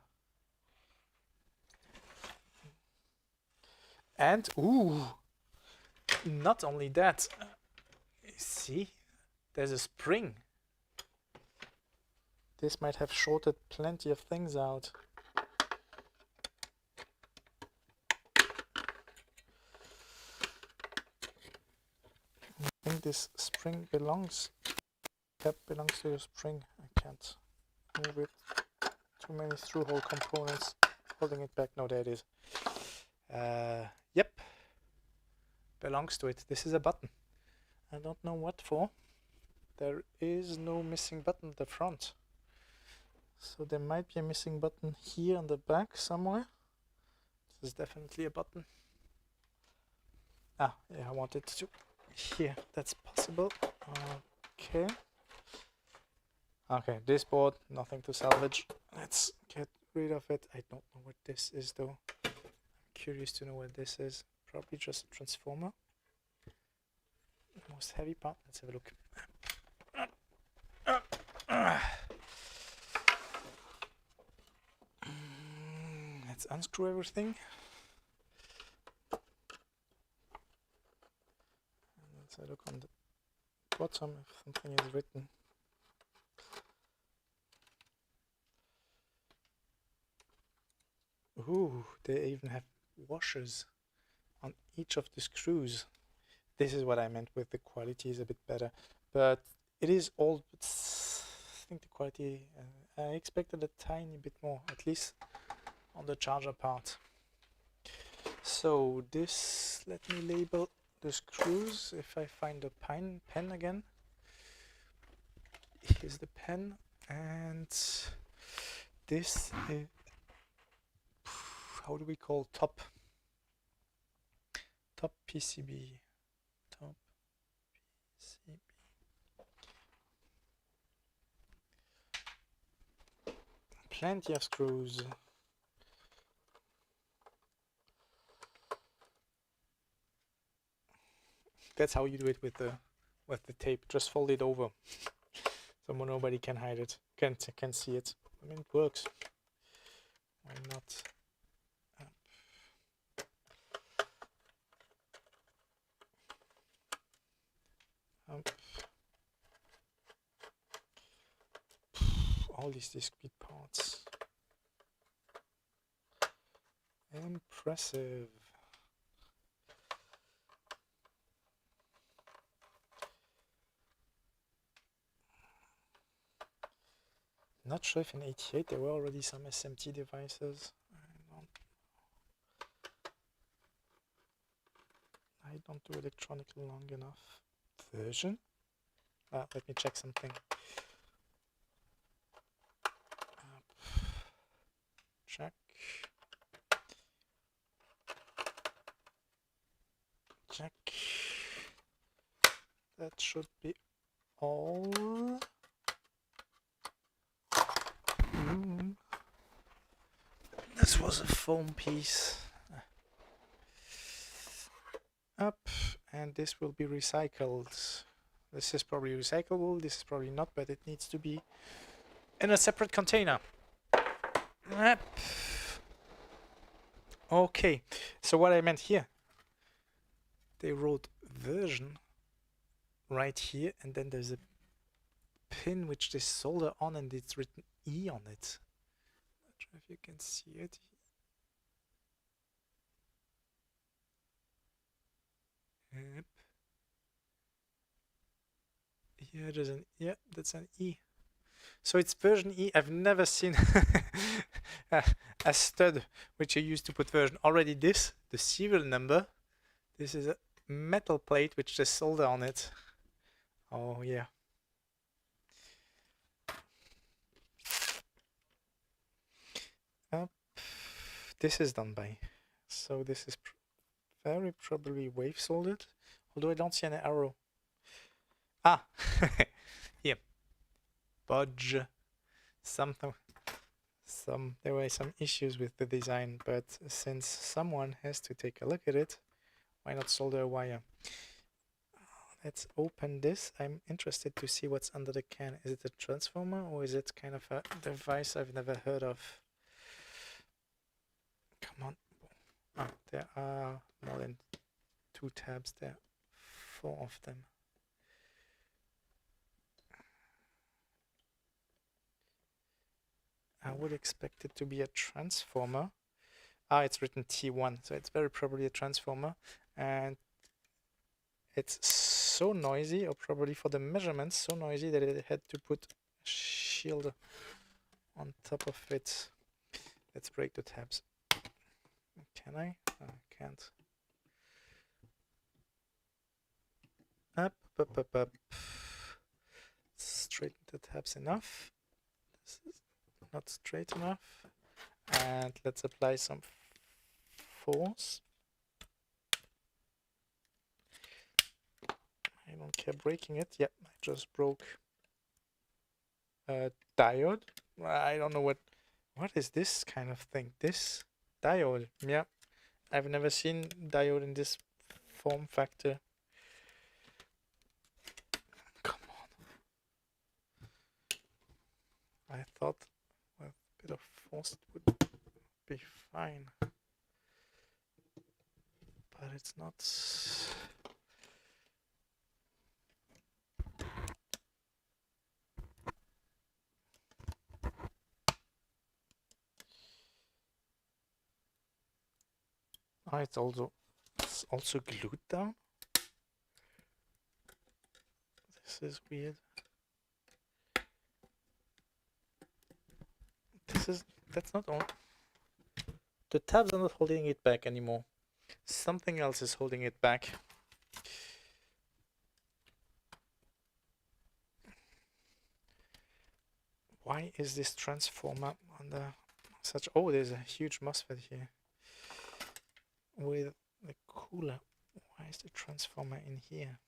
A: And ooh, not only that, see, there's a spring. This might have shorted plenty of things out. I think this spring belongs, cap belongs to the spring. I can't move it. Too many through-hole components holding it back. No, there it is. Yep, belongs to it. This is a button. I don't know what for. There is no missing button at the front. So there might be a missing button here on the back somewhere. This is definitely a button. Ah, yeah, I wanted to. Here, that's possible. Okay. Okay, this board, nothing to salvage. Let's get rid of it. I don't know what this is though. I'm curious to know what this is. Probably just a transformer. The most heavy part. Let's have a look. Let's unscrew everything. Let's have a look on the bottom if something is written. Ooh, they even have washers on each of the screws. This is what I meant with the quality is a bit better, but it is all. I think the quality. I expected a tiny bit more, at least on the charger part. So this, let me label the screws. If I find the pen again, here's the pen, and this is, how do we call top PCB, top PCB. Plenty of screws. That's how you do it with the tape. Just fold it over, so nobody can hide it, can see it. I mean, it works. Why not? All these discrete parts. Impressive. Not sure if in 88 there were already some SMT devices. I don't do electronic long enough. Version? Let me check something. Check. Check. That should be all. This was a foam piece. Up, and this will be recycled. This is probably recyclable, this is probably not, but it needs to be in a separate container. Up. Okay, so what I meant here, they wrote version right here, and then there's a pin which they solder on, and it's written E on it. Not sure if you can see it. Yep. Here there's an, yeah, that's an E. So it's version E. I've never seen a stud which you used to put version. Already this, the serial number, this is a metal plate which they solder on it. Oh yeah. This is done by, so this is very probably wave soldered, although I don't see an arrow. Ah, yeah, budge. There were some issues with the design, but since someone has to take a look at it, why not solder a wire? Let's open this. I'm interested to see what's under the can. Is it a transformer, or is it kind of a device I've never heard of? Come on. Ah, there are more than 2 tabs there. 4 of them. I would expect it to be a transformer. Ah, it's written T1, so it's very probably a transformer. And it's so noisy, or probably for the measurements, so noisy that it had to put a shield on top of it. Let's break the tabs. Can I? Oh, I can't. Up. Straighten the tabs enough. This is not straight enough. And let's apply some force. I don't care breaking it. Yeah, I just broke a diode. I don't know what is this kind of thing. This diode. Yeah, I've never seen diode in this form factor. Come on. I thought with a bit of force it would be fine, but it's not. Oh, it's also glued down. This is weird. That's not all. The tabs are not holding it back anymore. Something else is holding it back. Why is this transformer under such... Oh, there's a huge MOSFET here with the cooler. Why is the transformer in here?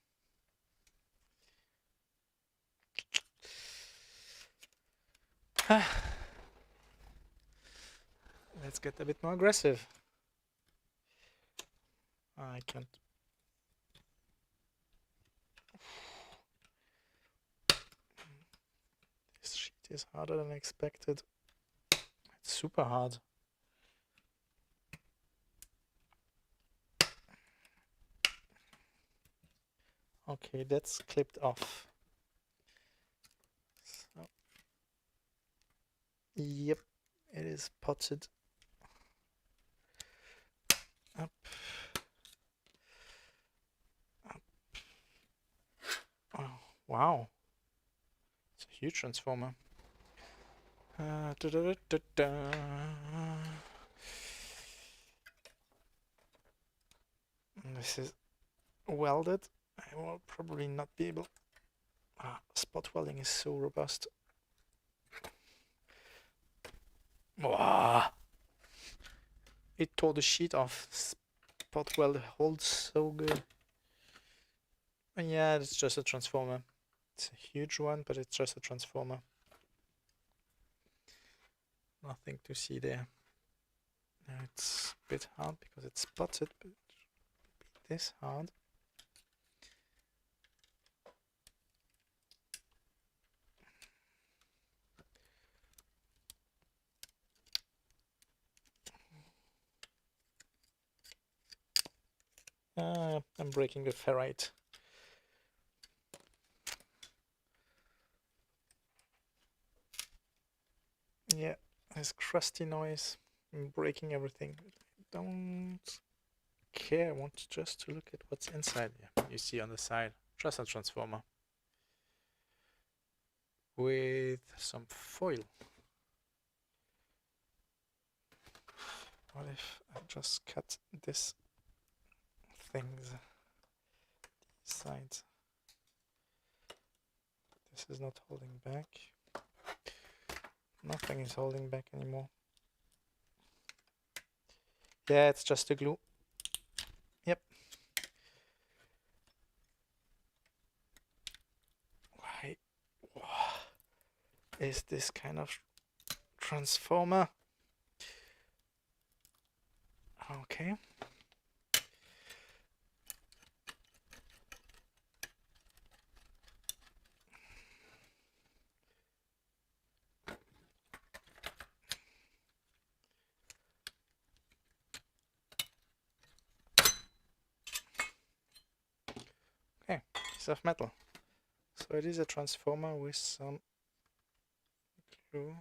A: Let's get a bit more aggressive. I can't. This sheet is harder than expected. It's super hard. Okay, that's clipped off. So, yep, it is potted. Up. Up. Oh, wow. It's a huge transformer. This is welded. I will probably not be able. Spot welding is so robust. Wow. It tore the sheet off. Spot weld holds so good. And yeah, it's just a transformer. It's a huge one, but it's just a transformer. Nothing to see there. Now it's a bit hard because it's spotted, but it shouldn't be this hard. I'm breaking the ferrite. Yeah, this crusty noise. I'm breaking everything. I don't care. I want just to look at what's inside. Yeah, you see on the side, just a transformer with some foil. What if I just cut this things, these sides? This is not holding back. Nothing is holding back anymore. Yeah, it's just the glue. Yep. Why is this kind of transformer? Okay. Okay, piece of metal. So it is a transformer with some glue.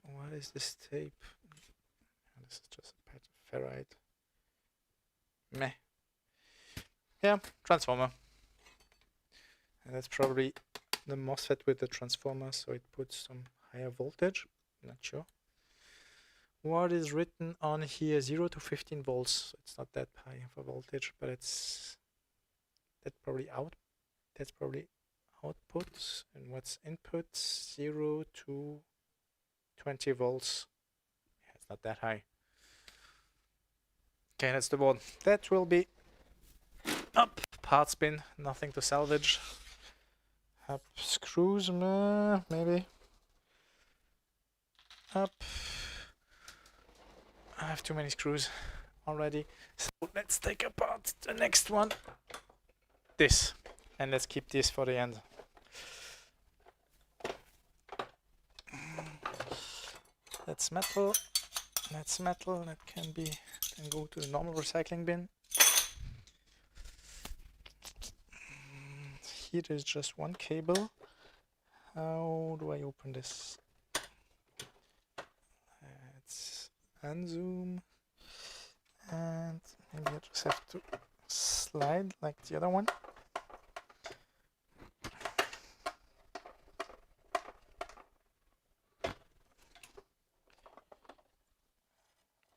A: What is this tape? This is just a patch of ferrite. Meh. Yeah, transformer. And that's probably the MOSFET with the transformer, so it puts some higher voltage. Not sure. What is written on here? 0 to 15 volts. So it's not that high of a voltage, but it's that's probably output. And what's input? 0 to 20 volts. Yeah, it's not that high. Okay, that's the board. That will be up. Parts bin, nothing to salvage. Up screws, maybe. Up. I have too many screws already. So let's take apart the next one. This. And let's keep this for the end. That's metal. That's metal. That can go to the normal recycling bin. Here there's just one cable. How do I open this? Let's unzoom. And maybe I just have to slide like the other one.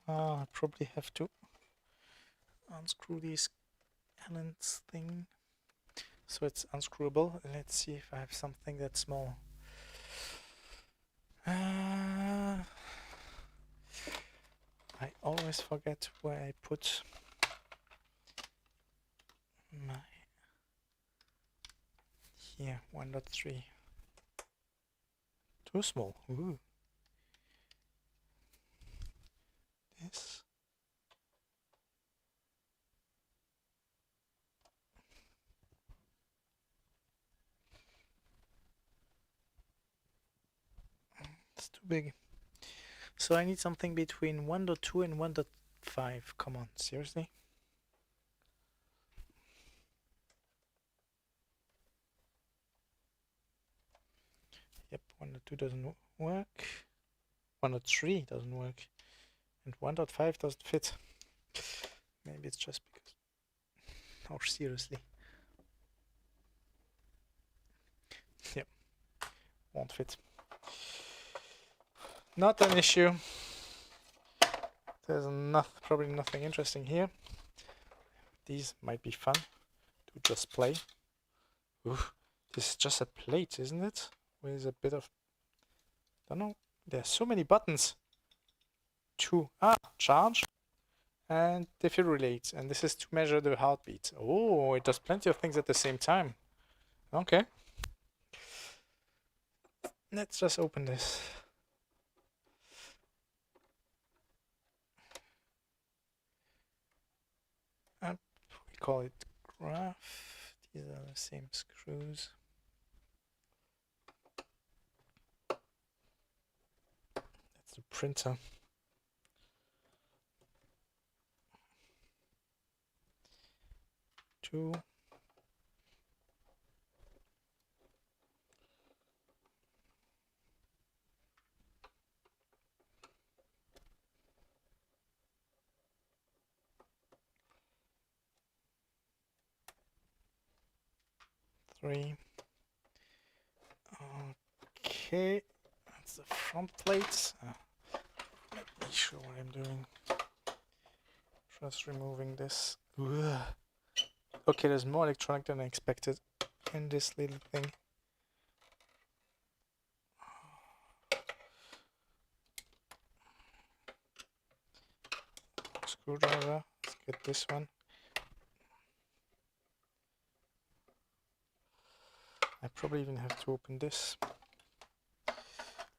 A: I probably have to unscrew these Allen's thing. So it's unscrewable. Let's see if I have something that's small. I always forget where I put my... Here, 1.3. Too small. Ooh. This. It's too big. So I need something between 1.2 and 1.5. Come on, seriously? Yep, 1.2 doesn't work. 1.3 doesn't work. And 1.5 doesn't fit. Maybe it's just because... Oh, seriously. Yep, won't fit. Not an issue. There's probably nothing interesting here. These might be fun to just play. Ooh, this is just a plate, isn't it? With a bit of... I don't know. There's so many buttons. Charge and defibrillate. And this is to measure the heartbeat. Oh, it does plenty of things at the same time. Okay. Let's just open this. We call it graph. These are the same screws. That's the printer. 2. Three. Okay, that's the front plates. Let me show what I'm doing. Just removing this. Ugh. Okay, there's more electronic than I expected in this little thing. Screwdriver. Let's get this one. I probably even have to open this.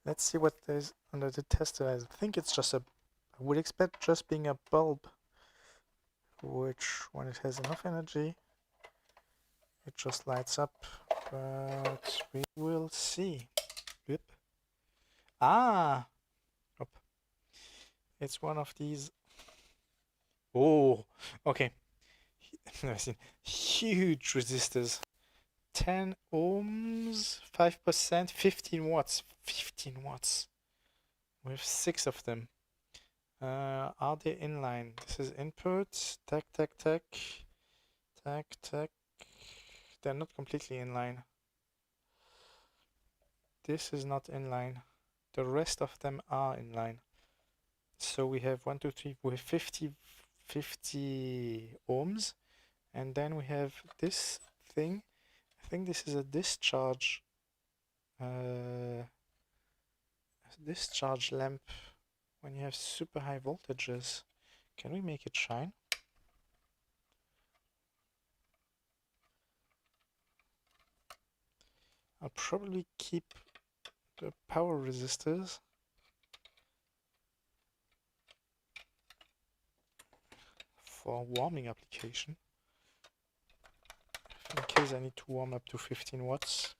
A: Let's see what there's under the tester. I think it's just I would expect just being a bulb, which when it has enough energy, it just lights up, but we will see. Yep. Ah! Oh. It's one of these. Oh, okay. I've seen huge resistors. 10 ohms, 5%, 15 watts. 15 watts. We have 6 of them. Are they inline? This is input. Tack, tack, tack. Tack, tack. They're not completely inline. This is not inline. The rest of them are inline. So we have 1, 2, 3. We have 50 ohms. And then we have this thing. I think this is a discharge lamp when you have super high voltages. Can we make it shine? I'll probably keep the power resistors. For warming application. In case I need to warm up to 15 watts.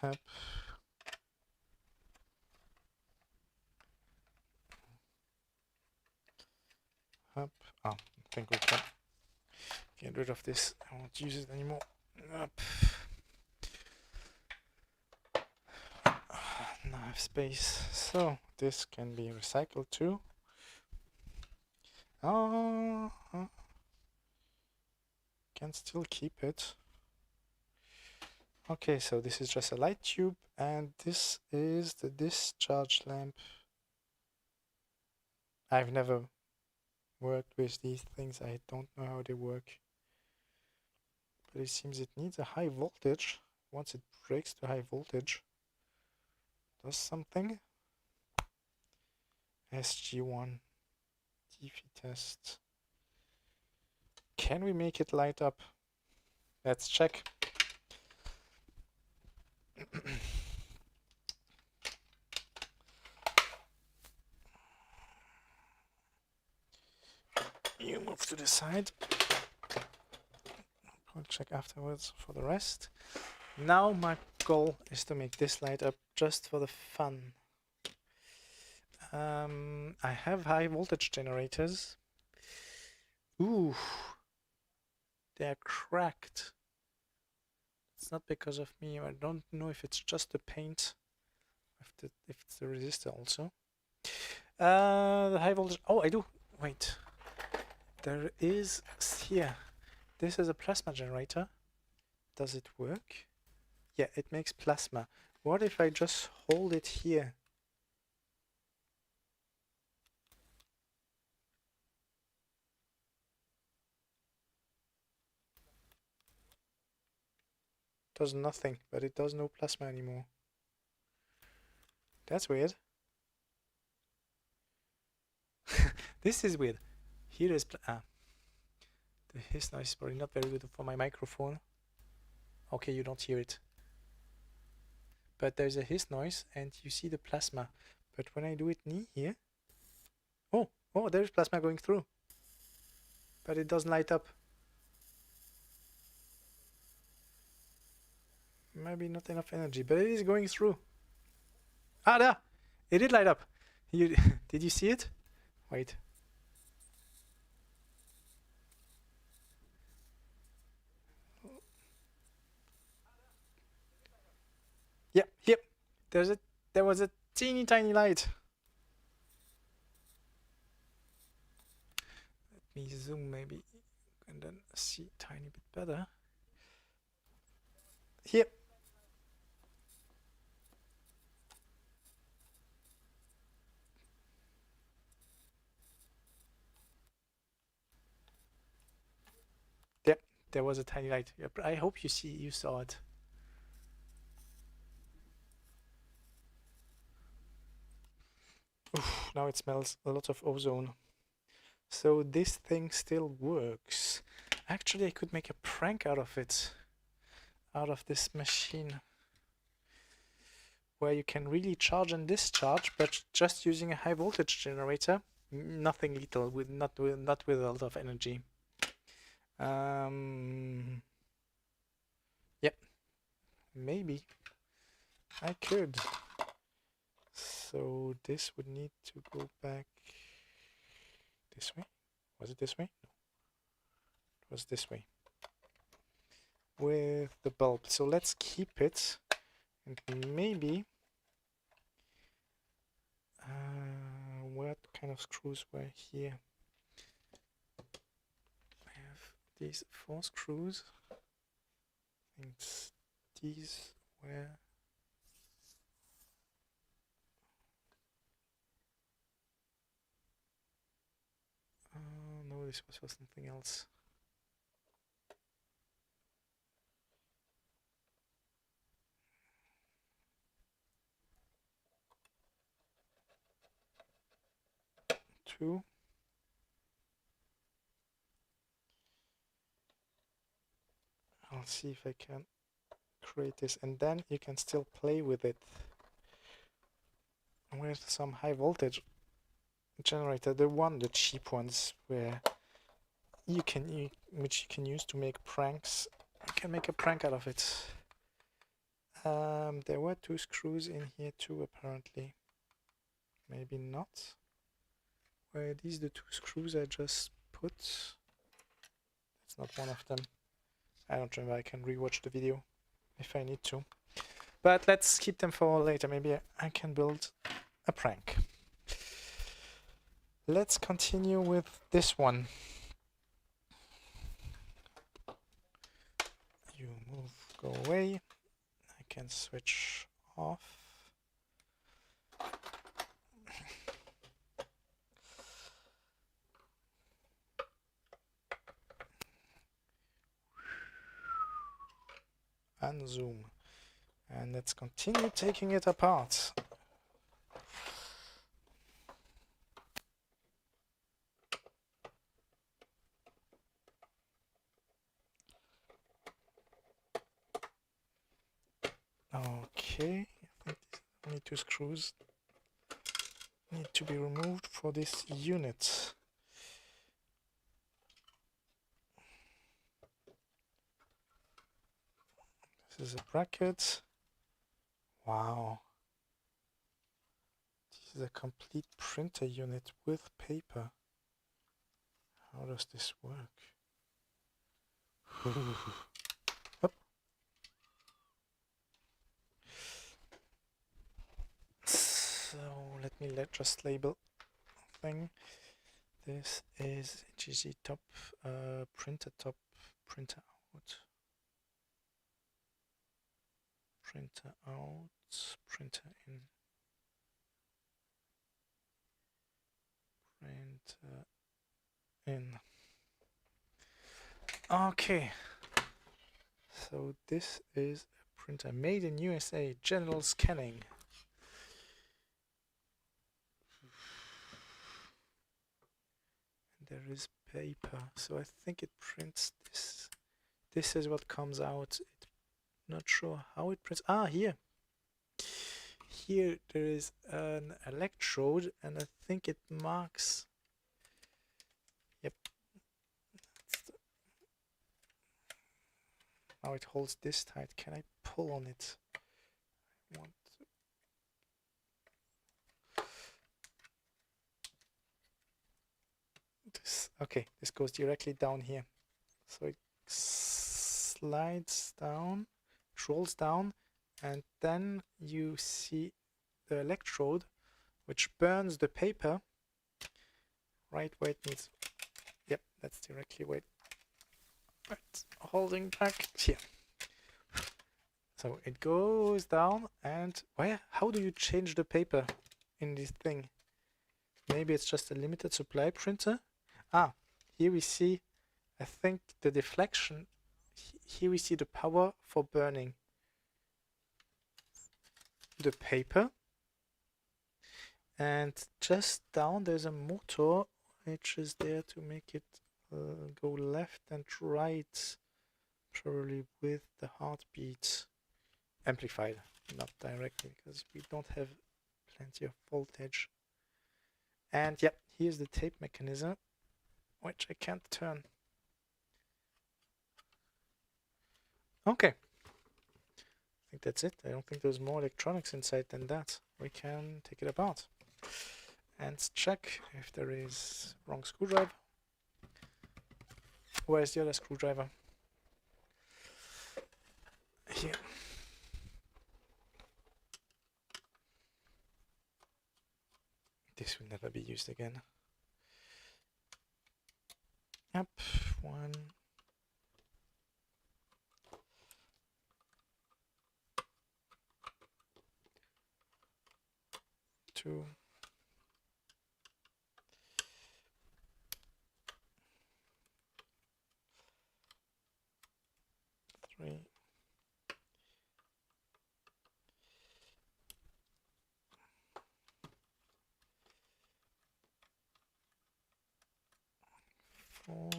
A: Up. Up. Oh, I think we can get rid of this. I won't use it anymore. Up. Now I have space. So this can be recycled too. Oh, can still keep it. Okay, so this is just a light tube, and this is the discharge lamp. I've never worked with these things. I don't know how they work. But it seems it needs a high voltage. Once it breaks to high voltage, does something. SG1 DV test. Can we make it light up? Let's check. You move to the side. I'll check afterwards for the rest. Now my goal is to make this light up just for the fun. I have high voltage generators. Ooh, they're cracked. It's not because of me. I don't know if it's just the paint, if it's the resistor also. The high voltage. Oh, I do. Wait. There is here. This is a plasma generator. Does it work? Yeah, it makes plasma. What if I just hold it here? Does nothing, but it does no plasma anymore. That's weird. This is weird. Here is the hiss noise is probably not very good for my microphone. Okay, you don't hear it. But there's a hiss noise and you see the plasma. But when I do it knee here, oh, there's plasma going through. But it doesn't light up. maybe not enough energy, but it is going through. Ah, there! It did light up. You did you see it? Wait. Yep, yep. There was a teeny tiny light. Let me zoom maybe and then see a tiny bit better. Here. Yep, there was a tiny light. Yep, I hope you saw it. Oof, now it smells a lot of ozone. So this thing still works. Actually, I could make a prank out of it. Out of this machine. Where you can really charge and discharge, but just using a high voltage generator. Nothing lethal, not with a lot of energy. Yep. Maybe I could. So this would need to go back this way. Was it this way? No. It was this way. With the bulb. So let's keep it. And maybe what kind of screws were here? I have these 4 screws. I think these were no, this was for something else. Two. I'll see if I can create this, and then you can still play with it with some high voltage generator, the cheap ones where which you can use to make pranks. You can make a prank out of it. There were 2 screws in here too, apparently. Maybe not. Were these the 2 screws I just put? That's not one of them. I don't remember. I can rewatch the video if I need to. But let's keep them for later. Maybe I can build a prank. Let's continue with this one. You move, go away. I can switch off. And zoom. And let's continue taking it apart. Okay, I think only 2 screws need to be removed for this unit. This is a bracket. Wow. This is a complete printer unit with paper. How does this work? Up. So let me just label thing. This is GG top, printer top, printer out. Printer out, printer in, printer in. Okay, so this is a printer made in USA, general scanning. And there is paper, so I think it prints this. This is what comes out. Not sure how it prints. Ah, here. Here there is an electrode, and I think it marks. Yep. Now it holds this tight. Can I pull on it. I want this. Okay, this goes directly down here. So it slides down, it rolls down, and then you see the electrode which burns the paper right where it needs. Yep, that's directly where it's holding back here. So it goes down, and how do you change the paper in this thing? Maybe it's just a limited supply printer. Here we see, I think, the deflection. Here we see the power for burning the paper. And just down there's a motor which is there to make it go left and right, probably with the heartbeat amplified, not directly, because we don't have plenty of voltage. And yeah, here's the tape mechanism, which I can't turn. Okay, I think that's it. I don't think there's more electronics inside than that. We can take it apart and check if there is wrong screwdriver. Where's the other screwdriver? Here. This will never be used again. Yep, 1. 2. 3. 4.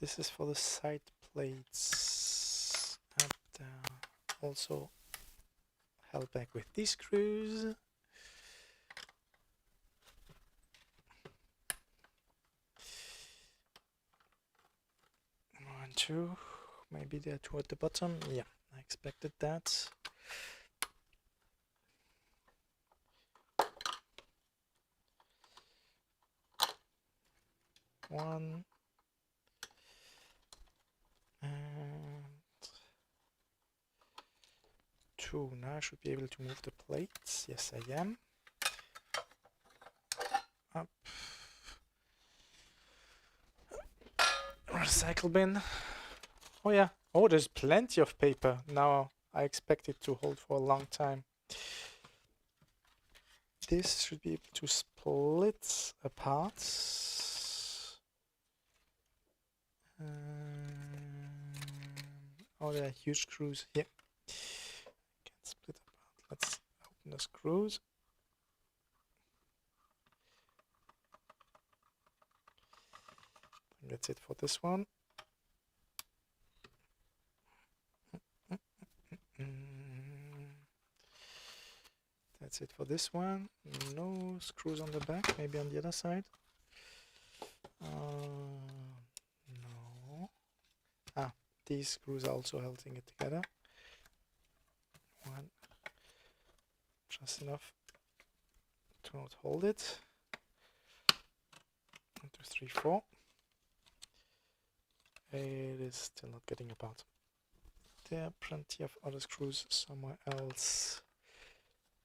A: This is for the side plates. Up, down. Also held back with these screws. 1, 2. Maybe there are 2 at the bottom. Yeah, I expected that. One and 2. Now I should be able to move the plates. Yes, I am. Up. Recycle bin. Oh yeah. Oh, there's plenty of paper. Now I expect it to hold for a long time. This should be able to split apart. Oh, there are huge screws here. Can split apart. Let's open the screws. And that's it for this one. That's it for this one. No screws on the back. Maybe on the other side. No. These screws are also holding it together. 1. Just enough to not hold it. 1, 2, 3, 4. It is still not getting apart. There are plenty of other screws somewhere else.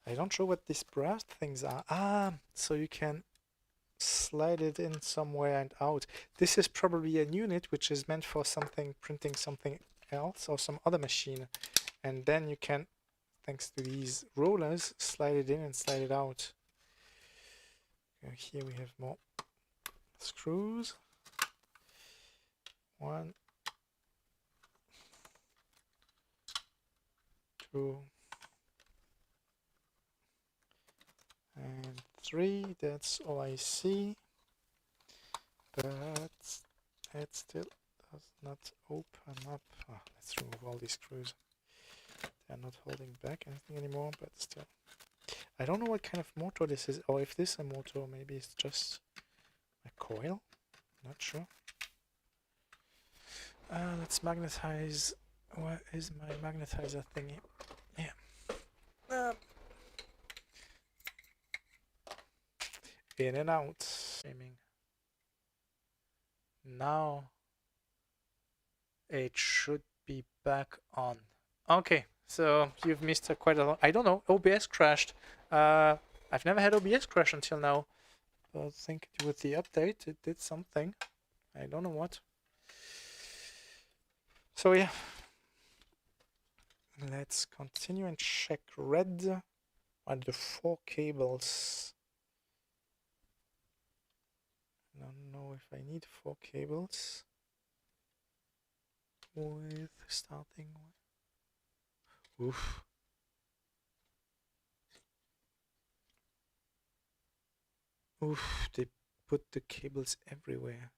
A: I don't know what these brass things are. So you can slide it in somewhere and out. This is probably a unit which is meant for something, printing something else or some other machine. And then you can, thanks to these rollers, slide it in and slide it out. Here we have more screws. 1, 2, and 3. That's all I see, but it still does not open up. Let's remove all these screws. They're not holding back anything anymore, but still. I don't know what kind of motor this is, or if this is a motor. Maybe it's just a coil. Not sure. Let's magnetize Where is my magnetizer thingy? Yeah. In and out. Aiming. Now it should be back on. Okay, so you've missed quite a lot. I don't know. OBS crashed. I've never had OBS crash until now. I think with the update it did something. I don't know what. So yeah. Let's continue and check red on the 4 cables. I don't know if I need 4 cables. With starting with... Oof. Oof, they put the cables everywhere.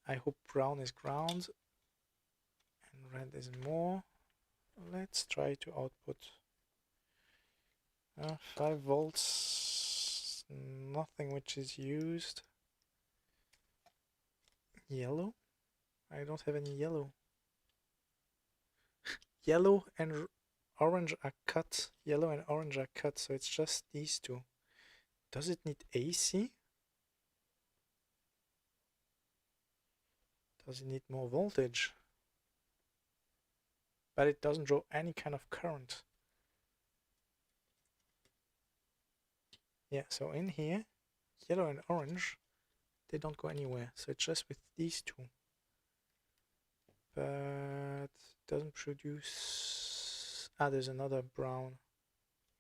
A: I hope brown is ground and red is more. Let's try to output 5 volts, nothing which is used. Yellow? I don't have any yellow. Yellow and orange are cut. Yellow and orange are cut, so it's just these two. Does it need AC? Does it need more voltage? But it doesn't draw any kind of current. Yeah, so in here, yellow and orange, they don't go anywhere. So it's just with these two. But it doesn't produce... Ah, there's another brown.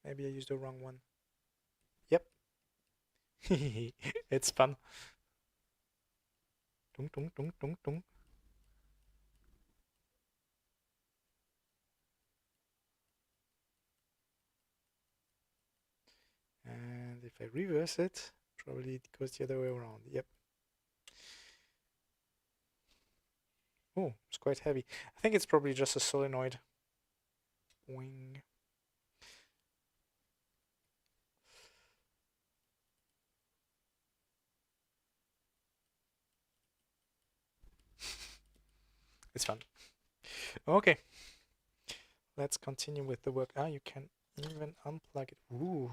A: Maybe I used the wrong one. Yep. It's fun. Dung, dung, dung, dung, dung. And if I reverse it, probably it goes the other way around. Yep. Oh, it's quite heavy. I think it's probably just a solenoid. Wing. It's fun. Okay. Let's continue with the work. Ah, you can even unplug it. Ooh.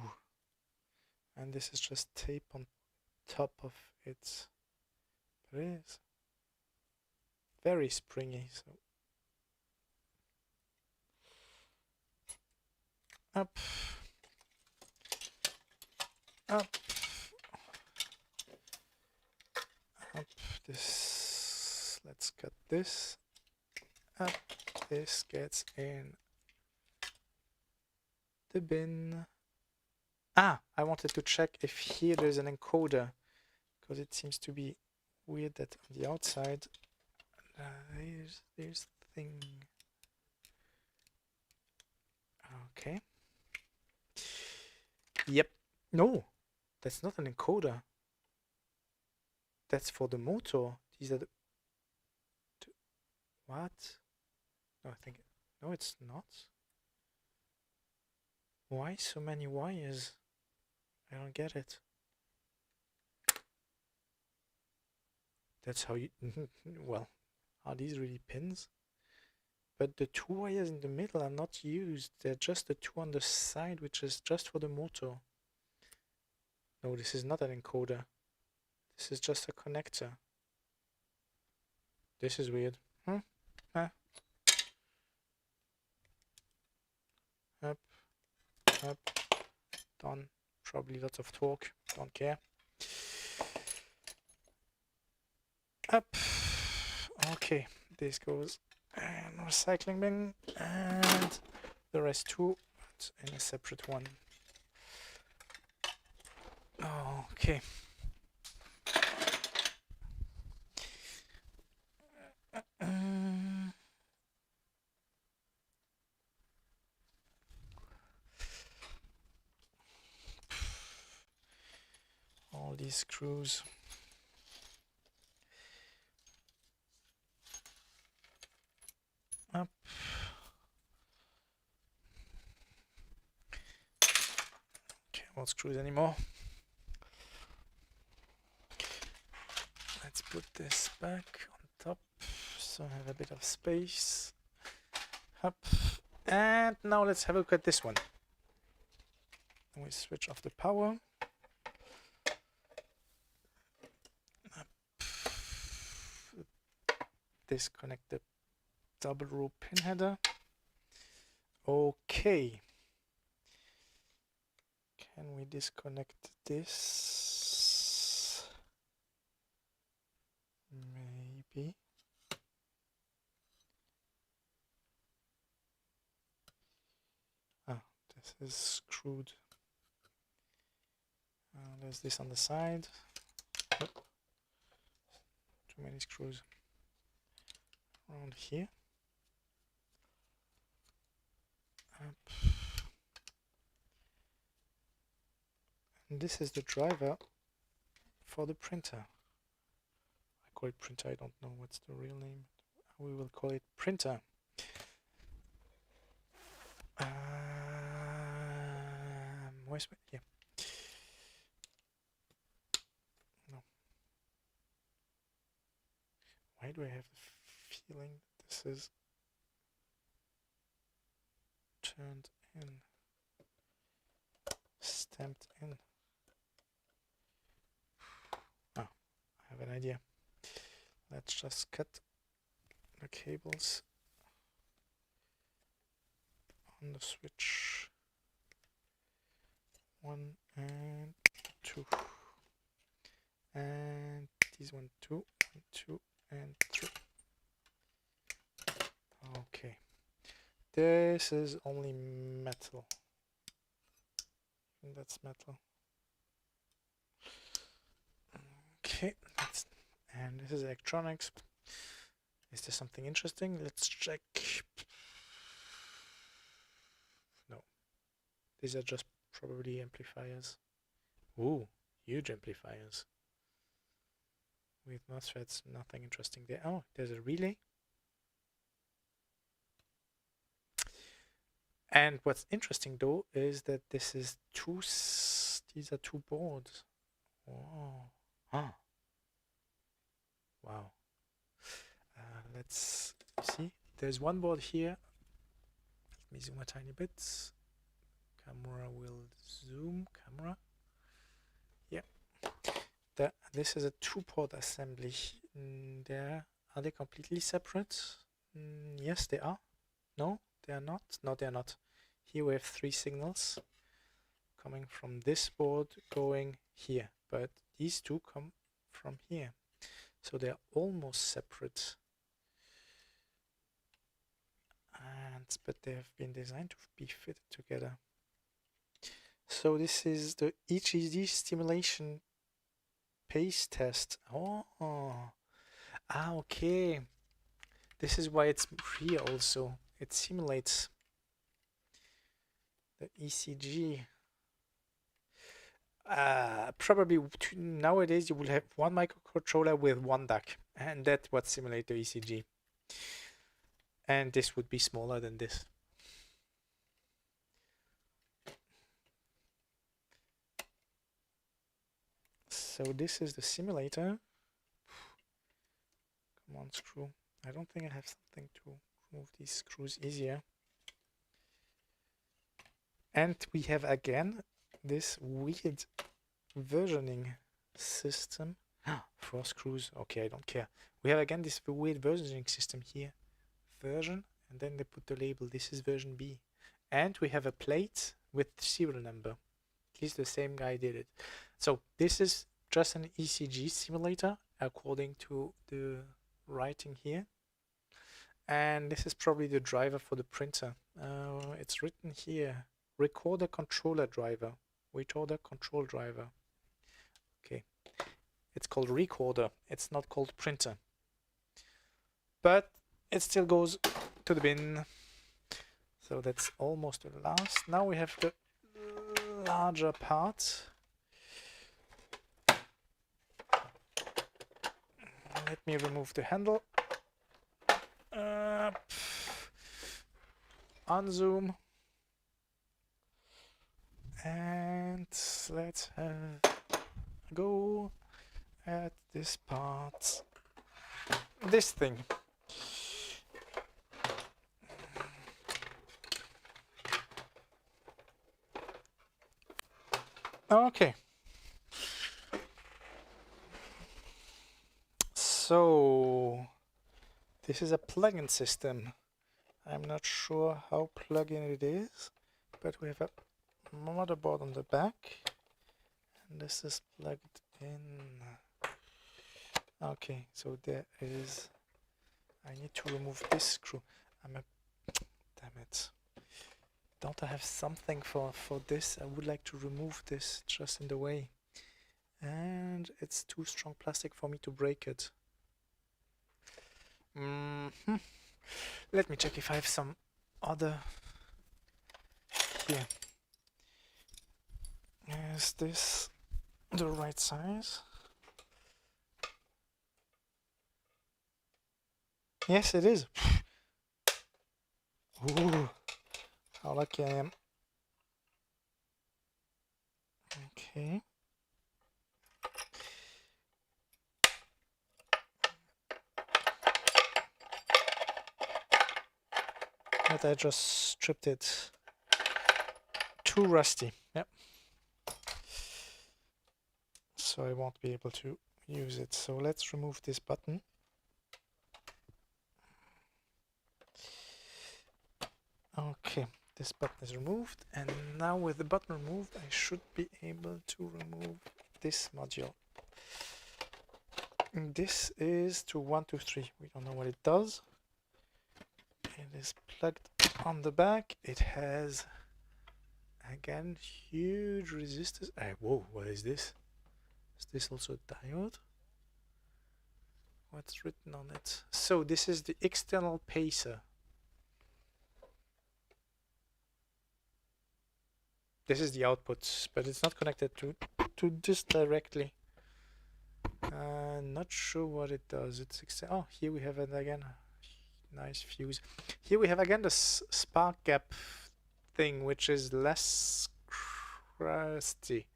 A: And this is just tape on top of it. But it is very springy, so up, up, up. This, let's cut this up. This gets in the bin. Ah, I wanted to check if here there's an encoder, because it seems to be weird that on the outside there's the thing. Okay. Yep. No, that's not an encoder. That's for the motor. These are the... What? No, I think... No, it's not. Why so many wires? I don't get it. That's how you... Well, are these really pins? But the 2 wires in the middle are not used. They're just the 2 on the side, which is just for the motor. No, this is not an encoder. This is just a connector. This is weird. Up, up, done. Probably lots of torque. Don't care. Up. Okay, this goes in recycling bin, and the rest too, but in a separate one. Okay. All these screws. Up. Okay, won't screws anymore. Let's put this back on top so I have a bit of space. Up. And now let's have a look at this one. We switch off the power. Up. Disconnect the double row pin header. Okay. Can we disconnect this? Maybe. Ah, this is screwed. There's this on the side. Oh, too many screws around here. Up. And this is the driver for the printer. I call it printer, I don't know what's the real name. We will call it printer. Where's my, yeah. No. Why do I have the feeling that this is turned in, stamped in? Ah, I have an idea. Let's just cut the cables on the switch. 1 and 2. And these 1, 2, 1, 2, and 3. Okay. This is only metal. And that's metal. Okay. And this is electronics. Is there something interesting? Let's check. No. These are just probably amplifiers. Ooh, huge amplifiers. With MOSFETs, nothing interesting there. Oh, there's a relay. And what's interesting though is that this is these are two boards. Oh. Ah. Wow. Let's see. There's one board here. Let me zoom a tiny bit. Camera will zoom. Camera. Yeah. This is a 2-port assembly. Are they completely separate? Yes, they are. No, they are not. No, they are not. Here we have 3 signals coming from this board going here, but these two come from here. So they are almost separate. But they have been designed to be fitted together. So this is the EEG stimulation pace test. Oh, okay. This is why it's free also. It simulates the ECG. Probably nowadays you will have one microcontroller with one DAC, and that's what simulates the ECG. And this would be smaller than this. So this is the simulator. Come on, screw. I don't think I have something to remove these screws easier. And we have again this weird versioning system. 4 screws. Okay, I don't care. We have again this weird versioning system here. Version, and then they put the label. This is version B. And we have a plate with serial number. At least the same guy did it. So this is just an ECG simulator according to the writing here. And this is probably the driver for the printer. It's written here. Recorder controller driver. Recorder control driver. Okay. It's called recorder. It's not called printer. But it still goes to the bin. So that's almost the last. Now we have the larger part. Let me remove the handle. Unzoom. And let's go at this part. This thing. Okay. So this is a plug-in system. I'm not sure how plug-in it is, but we have a motherboard on the back, and this is plugged in. Okay, so there is. I need to remove this screw. Damn it. Don't I have something for this? I would like to remove this, just in the way. And it's too strong plastic for me to break it. Let me check if I have some other here. Is this the right size? Yes, it is. Ooh, how lucky I am. Okay. But I just stripped it. Too rusty. Yep. So I won't be able to use it. So let's remove this button. Okay, this button is removed, and now with the button removed, I should be able to remove this module. And this is to 123. We don't know what it does. It is plugged on the back. It has, again, huge resistors. Whoa, what is this? Is this also a diode? What's written on it? So this is the external pacer. This is the output, but it's not connected to this directly. Not sure what it does. It's oh, here we have it again. Nice fuse. Here we have again the spark gap thing, which is less crusty.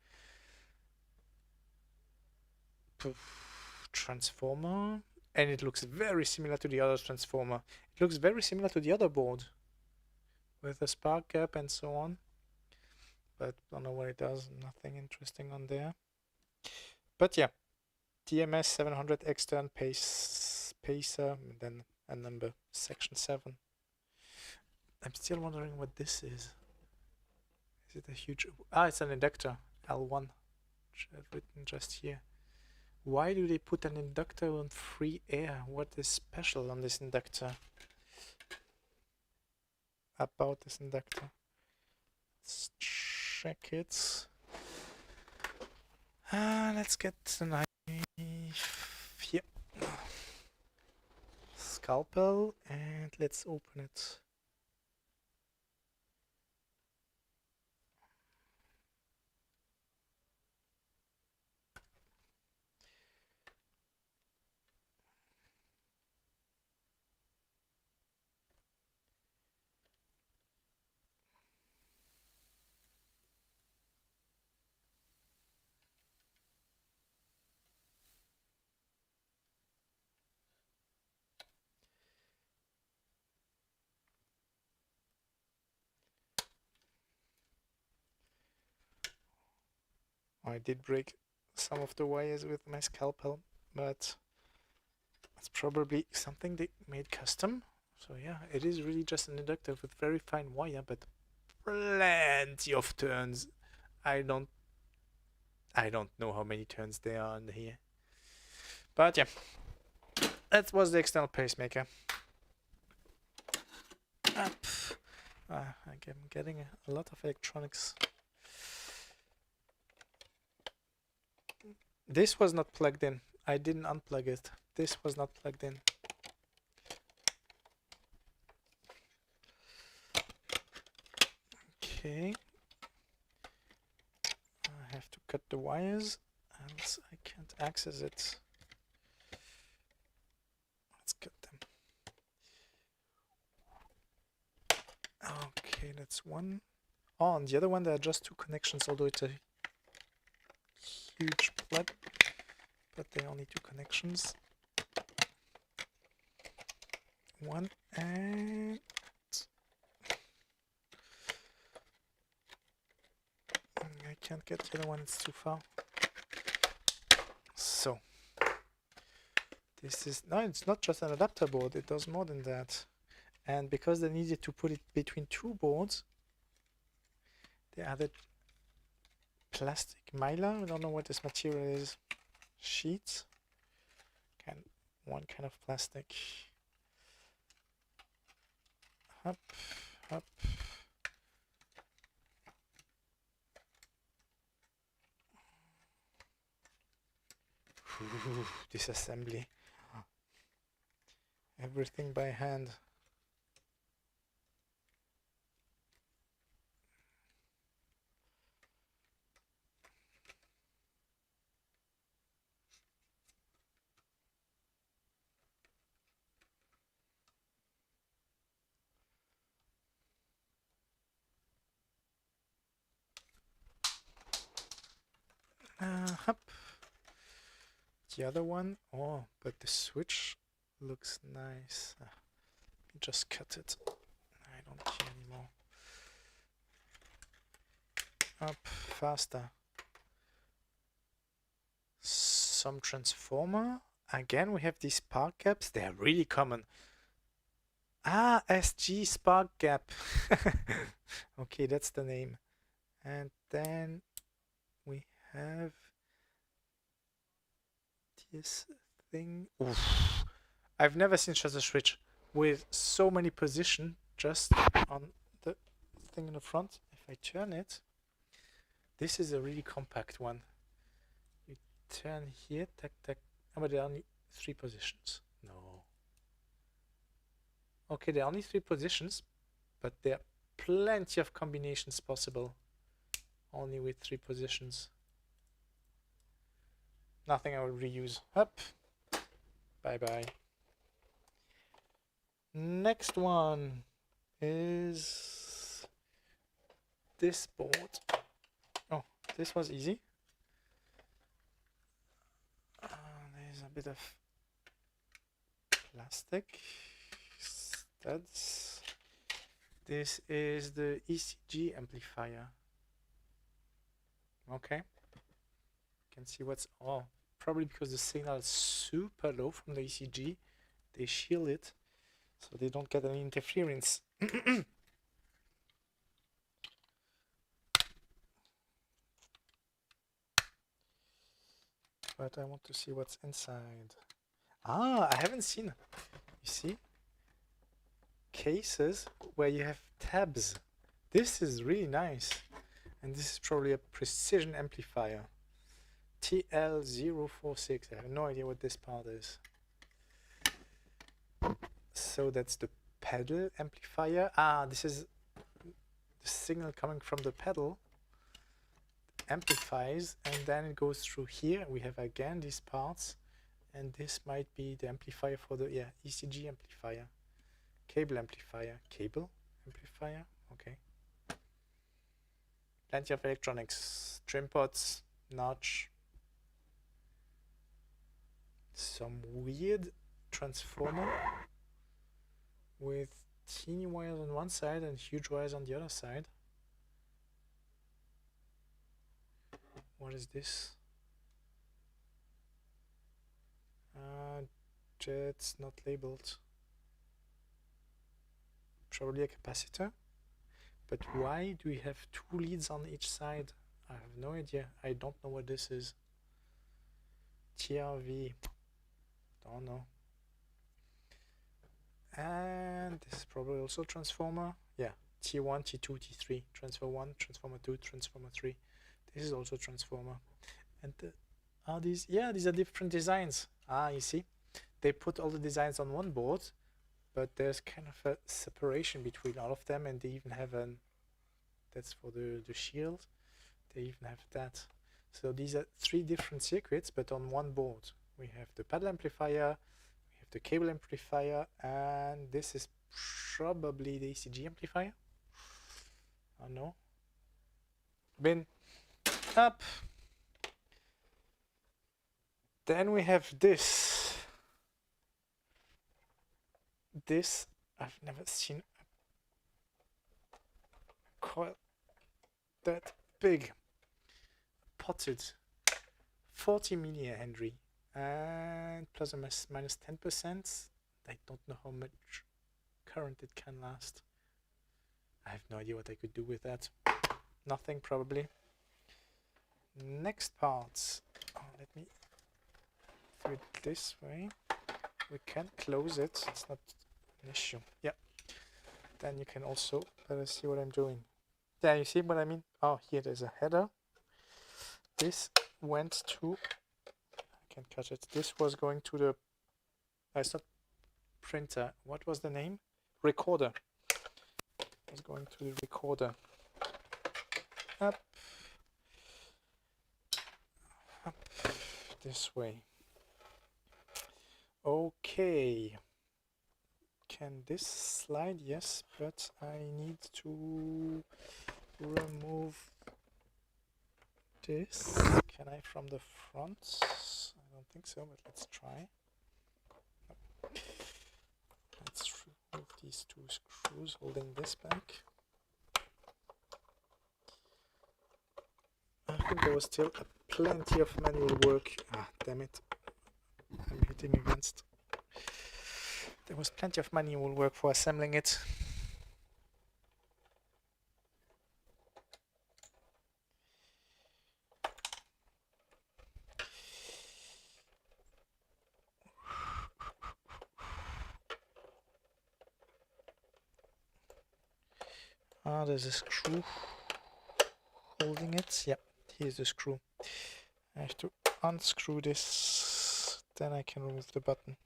A: Transformer, and it looks very similar to the other transformer. It looks very similar to the other board with a spark gap and so on, but don't know what it does. Nothing interesting on there. But yeah, TMS 700 extern pacer, and then a number, section 7. I'm still wondering what this is. Is it a huge... it's an inductor, L1, which I've written just here. Why do they put an inductor on free air? What is special on this inductor? About this inductor. Let's check it. Let's get the knife here. Scalpel, and let's open it. I did break some of the wires with my scalpel, but it's probably something they made custom. So yeah, it is really just an inductor with very fine wire, but plenty of turns. I don't know how many turns there are in here. But yeah, that was the external pacemaker. I'm getting a lot of electronics. This was not plugged in. I didn't unplug it. This was not plugged in. Okay. I have to cut the wires, else I can't access it. Let's cut them. Okay, that's one. Oh, on the other one there are just 2 connections, although it's a huge plug, but there are only 2 connections. One, and I can't get the other one, it's too far. So this is, no, it's not just an adapter board, it does more than that. And because they needed to put it between two boards, they added plastic mylar, I don't know what this material is, sheets, one kind of plastic. Up, up. Ooh, disassembly. Everything by hand. Up. The other one, oh, but the switch looks nice. Let me just cut it. I don't care anymore. Up, faster. Some transformer. Again, we have these spark gaps. They are really common. Ah, SG spark gap. Okay, that's the name. And then we have this thing. Oof. I've never seen such a switch with so many positions just on the thing in the front. If I turn it, this is a really compact one. You turn here, tack, tack. Oh, but there are only 3 positions. No. Okay, there are only 3 positions, but there are plenty of combinations possible. Only with 3 positions. Nothing I will reuse. Up. Bye bye. Next one is this board. Oh, this was easy. There's a bit of plastic studs. This is the ECG amplifier. Okay. You can see what's, oh, probably because the signal is super low from the ECG, they shield it so they don't get any interference. But I want to see what's inside. Ah, I haven't seen, you see, cases where you have tabs. This is really nice. And this is probably a precision amplifier. TL046. I have no idea what this part is. So that's the pedal amplifier. Ah, this is the signal coming from the pedal. Amplifies, and then it goes through here. We have again these parts, and this might be the amplifier for the ECG amplifier. Cable amplifier. Cable amplifier. Okay. Plenty of electronics. Trim pots, notch. Some weird transformer with teeny wires on one side and huge wires on the other side. What is this? Jets not labeled. Probably a capacitor. But why do we have 2 leads on each side? I have no idea. I don't know what this is. TRV. Don't know. And this is probably also a transformer. Yeah, T1, T2, T3. Transformer 1, transformer 2, transformer 3. This is also a transformer. And are these? Yeah, these are different designs. Ah, you see? They put all the designs on one board, but there's kind of a separation between all of them, and they even have an, that's for the shield. They even have that. So these are 3 different circuits, but on one board. We have the pedal amplifier, we have the cable amplifier, and this is probably the ECG amplifier. I don't know. Bin. Up. Then we have this. This, I've never seen a coil that big. spotted 40 millihenry and plus or minus 10%. I don't know how much current it can last. I have no idea what I could do with that. Nothing, probably. Next part. Oh, let me do it this way. We can close it. It's not an issue. Yeah. Then you can also better see what I'm doing. There, you see what I mean? Oh, here there's a header. This went to, I can catch it. This was going to the, it's not printer. What was the name? Recorder. It was going to the recorder. Up. Up. This way. Okay. Can this slide? Yes, but I need to remove this. Can I from the front? I don't think so, but let's try. Nope. Let's remove these two screws holding this back. I think there was still plenty of manual work. Ah, damn it. I'm hitting against. There was plenty of manual work for assembling it. Ah, there's a screw holding it. Yeah, here's the screw. I have to unscrew this, then I can remove the button.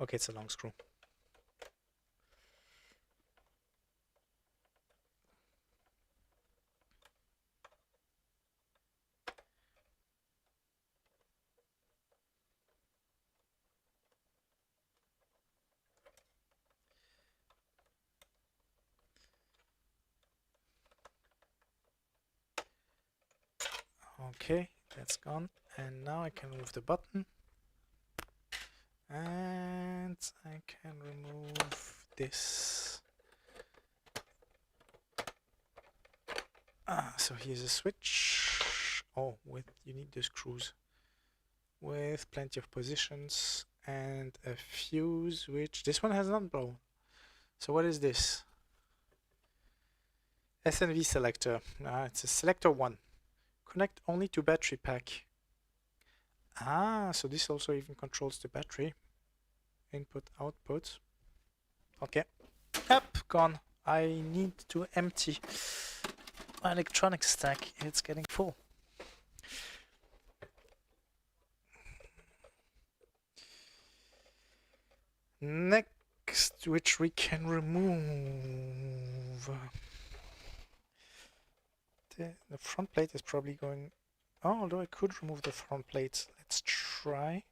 A: Okay, it's a long screw. Okay, that's gone. And now I can remove the button. And I can remove this. Ah, so here's a switch. Oh, you need the screws. With plenty of positions and a fuse, which this one has not blown. So what is this? SNV selector. It's a selector 1. Connect only to battery pack. Ah, so this also even controls the battery. Input, output. Okay. Up, gone. I need to empty my electronics stack. It's getting full. Next, which we can remove. The front plate is probably going... Oh, although I could remove the front plate. Let's try.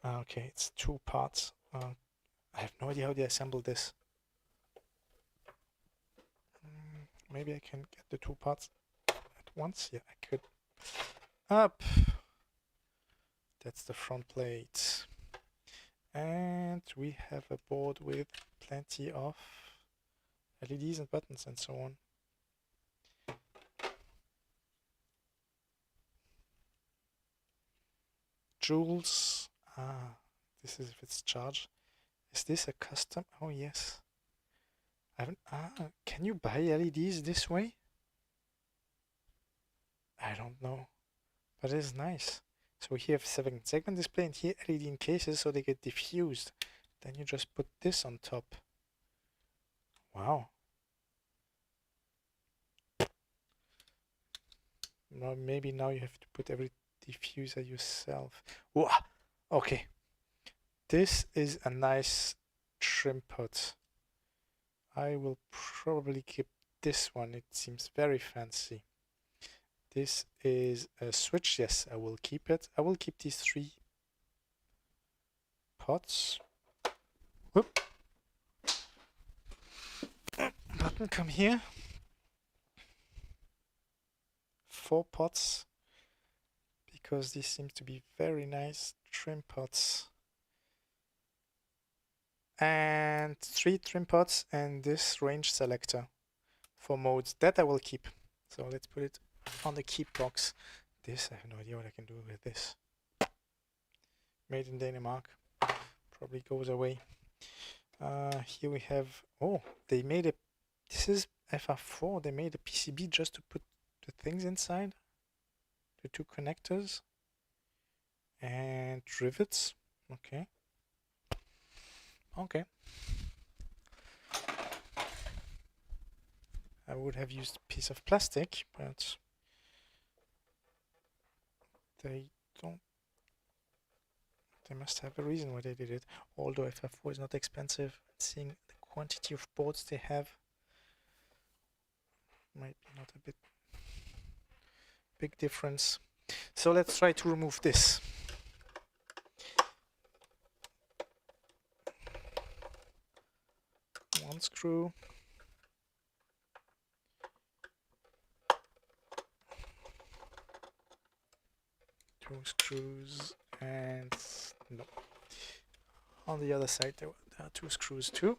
A: Okay, it's 2 parts. I have no idea how they assembled this. Maybe I can get the 2 parts at once. Yeah, I could. Up. That's the front plate. And we have a board with plenty of LEDs and buttons and so on. Joules. Ah, this is if it's charged. Is this a custom? Oh yes. I haven't. Can you buy LEDs this way? I don't know, but it is nice. So here have 7-segment display and here LED in cases so they get diffused. Then you just put this on top. Wow. Well, maybe now you have to put every diffuser yourself. Wow. Okay. This is a nice trim pot. I will probably keep this one. It seems very fancy. This is a switch. Yes, I will keep it. I will keep these 3 pots. Whoop. Button, come here. 4 pots, because these seem to be very nice trim pots. And 3 trim pots and this range selector for modes. That I will keep. So let's put it on the keep box. This, I have no idea what I can do with this. Made in Denmark. Probably goes away. Here we have, oh, they made a, this is FR4, they made a PCB just to put the things inside. The 2 connectors. And rivets. Okay. Okay. I would have used a piece of plastic, but they don't. They must have a reason why they did it. Although FR4 is not expensive, seeing the quantity of boards they have might be not a big difference. So let's try to remove this. One screw. 2 screws, and no. On the other side there are 2 screws too.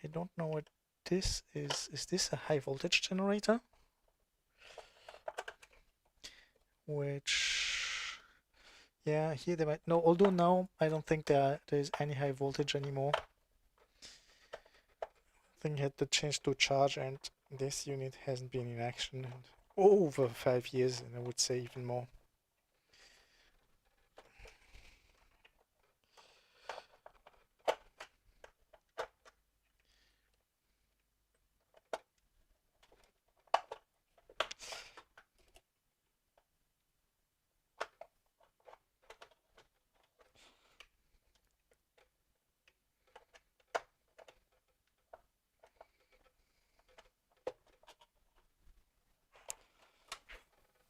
A: I don't know what this is. Is this a high voltage generator? Which, yeah, here they might, no, although now I don't think there is any high voltage anymore. I think I had to change to charge, and this unit hasn't been in action in over 5 years, and I would say even more.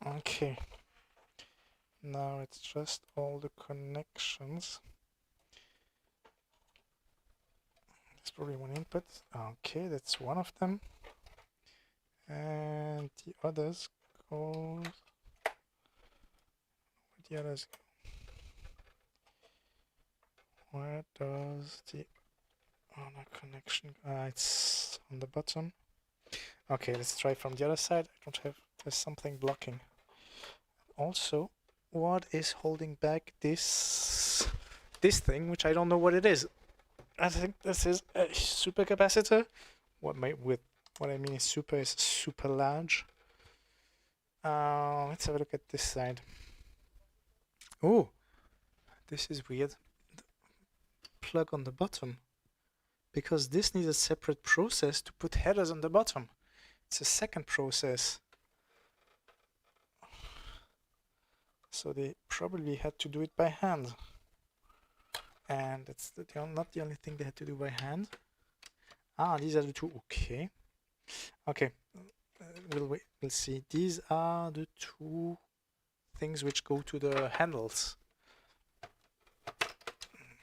A: Okay, now it's just all the connections. There's probably one input. Okay, that's one of them. And the others go. The others go. Where does the other connection go? It's on the bottom. Okay, let's try from the other side. I don't have, there's something blocking. Also, what is holding back this thing, which I don't know what it is. I think this is a supercapacitor. What I mean is super large. Let's have a look at this side. Oh, this is weird. The plug on the bottom, because this needs a separate process to put headers on the bottom. It's a second process. So they probably had to do it by hand. And that's not the only thing they had to do by hand. Ah, these are the 2. Okay. Okay. We'll see. These are the 2 things which go to the handles.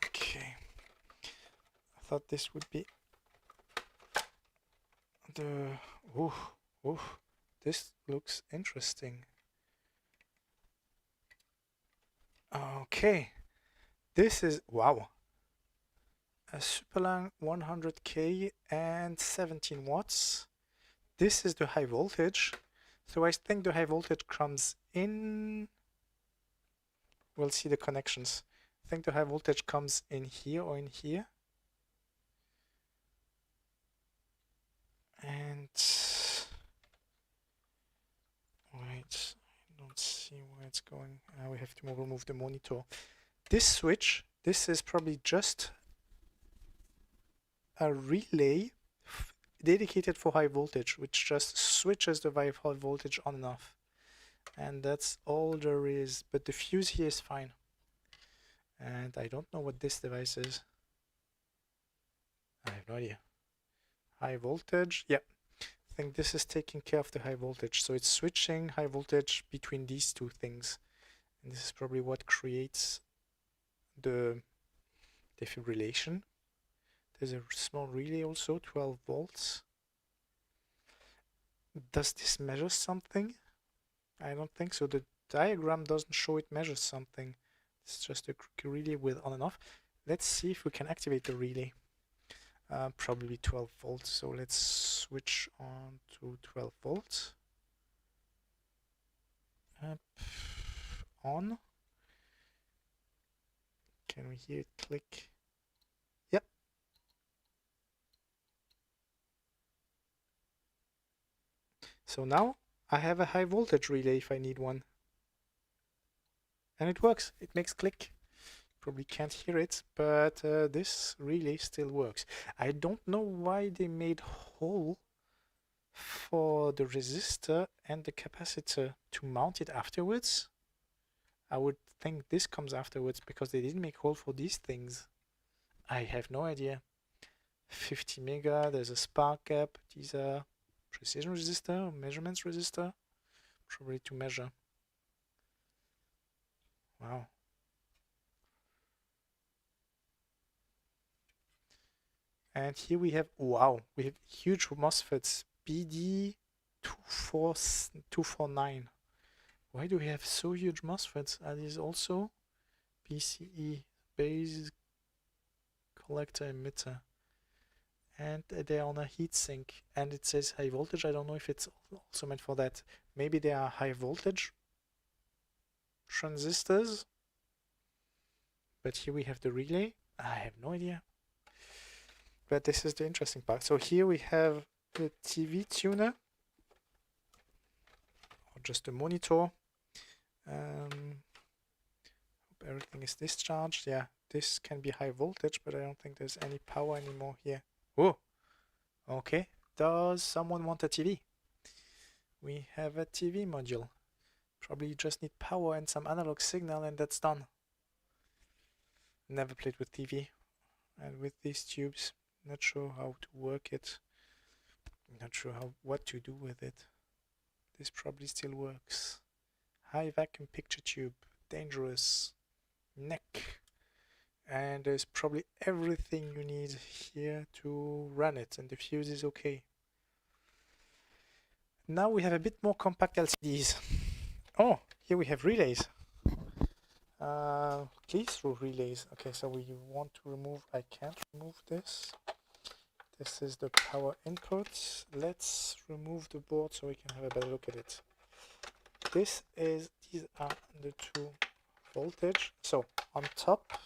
A: Okay. I thought this would be the... Oh, this looks interesting. Okay, this is, wow, a Superlang 100K and 17 watts. This is the high voltage. So I think the high voltage comes in, we'll see the connections. I think the high voltage comes in here or in here. And, wait. Don't see where it's going. We have to remove the monitor. This switch, this is probably just a relay dedicated for high voltage, which just switches the high voltage on and off. And that's all there is. But the fuse here is fine. And I don't know what this device is. I have no idea. High voltage, yeah. I think this is taking care of the high voltage, so it's switching high voltage between these 2 things, and this is probably what creates the defibrillation. There's a small relay also, 12 volts. Does this measure something? I don't think so. The diagram doesn't show it measures something. It's just a relay with on and off. Let's see if we can activate the relay. Probably 12 volts. So let's switch on to 12 volts. On. Can we hear it click? Yep. So now I have a high voltage relay if I need one. And it works. It makes click. Probably can't hear it, but this relay still works. I don't know why they made hole for the resistor and the capacitor to mount it afterwards. I would think this comes afterwards because they didn't make hole for these things. I have no idea. 50 mega, there's a spark gap. These are precision resistor, measurements resistor, probably to measure. Wow. And here we have, wow, we have huge MOSFETs, BD249. Why do we have so huge MOSFETs? Are these also BCE, base collector emitter? And they're on a heatsink, and it says high voltage. I don't know if it's also meant for that. Maybe they are high voltage transistors. But here we have the relay. I have no idea. But this is the interesting part. So here we have the TV tuner, or just a monitor. Hope everything is discharged. Yeah, this can be high voltage, but I don't think there's any power anymore here. Oh, okay. Does someone want a TV? We have a TV module. Probably just need power and some analog signal, and that's done. Never played with TV. And with these tubes, not sure how to work it. Not sure what to do with it. This probably still works. High vacuum picture tube, dangerous. Neck. And there's probably everything you need here to run it, and the fuse is okay. Now we have a bit more compact LCDs. Oh, here we have relays. Click-through relays. Okay, so we want to remove, I can't remove this. This is the power input. Let's remove the board so we can have a better look at it. These are the 2 voltage. So on top,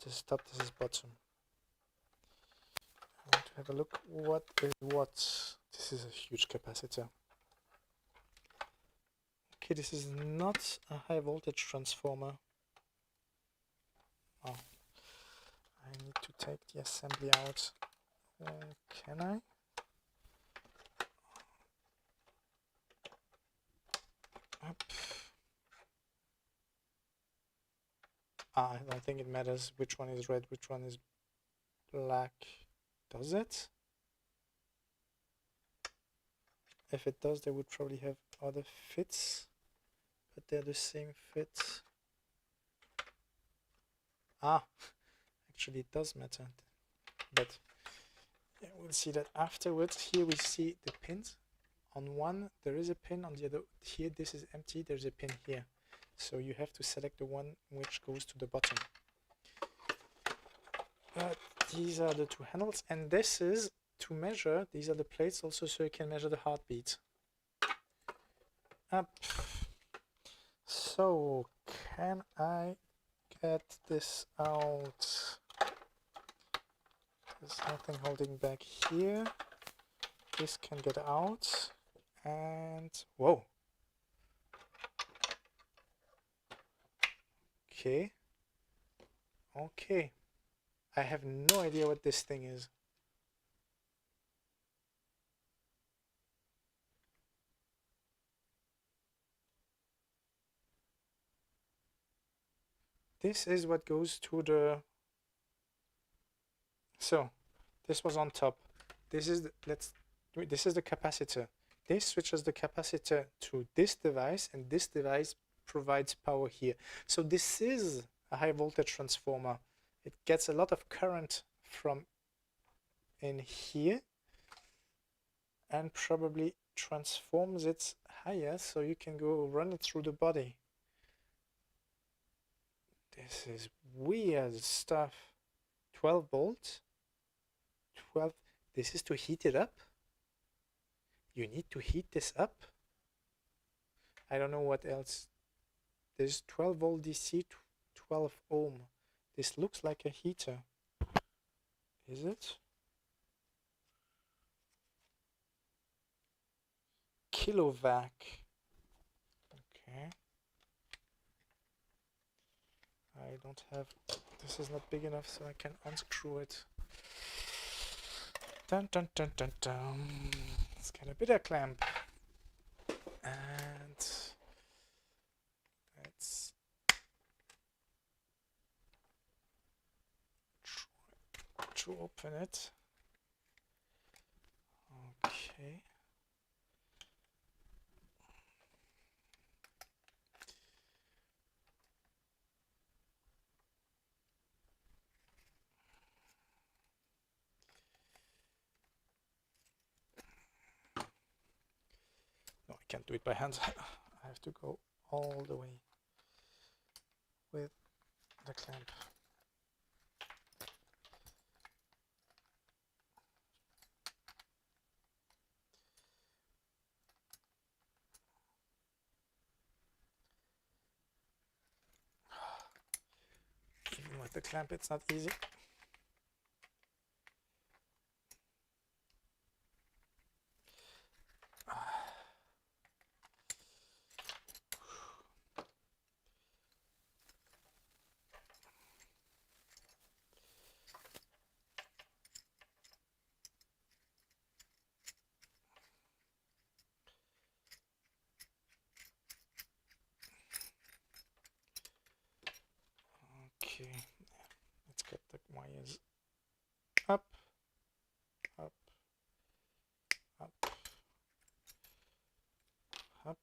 A: this is top, this is bottom. I want to have a look what is what. This is a huge capacitor. Okay, this is not a high voltage transformer. Oh, I need to take the assembly out. Can I? Up. I don't think it matters which one is red, which one is black. Does it? If it does, they would probably have other fits, but they're the same fit. Actually it does matter, but yeah, we'll see that afterwards. Here we see the pins. On one there is a pin, on the other here this is empty, there's a pin here. So you have to select the one which goes to the bottom. These are the 2 handles, and this is to measure, these are the plates also, so you can measure the heartbeat. Up. So can I get this out? There's nothing holding back here. This can get out, and whoa. Okay. I have no idea what this thing is. This is what goes to the... So, this was on top. This is the, this is the capacitor. This switches the capacitor to this device, and this device provides power here. So this is a high voltage transformer. It gets a lot of current from in here and probably transforms it higher so you can go run it through the body. This is weird stuff. 12 volts. 12. This is to heat it up. You need to heat this up. I don't know what else. There's 12 volt DC, 12 ohm. This looks like a heater. Is it? Kilovac. Okay. I don't have, this is not big enough so I can unscrew it. Dun dun dun dun dun. Let's get a bigger clamp. And let's try to open it. Okay. No, I can't do it by hand. I have to go all the way with the clamp. Even with the clamp, it's not easy. Okay, let's get the wires up, up, up, up.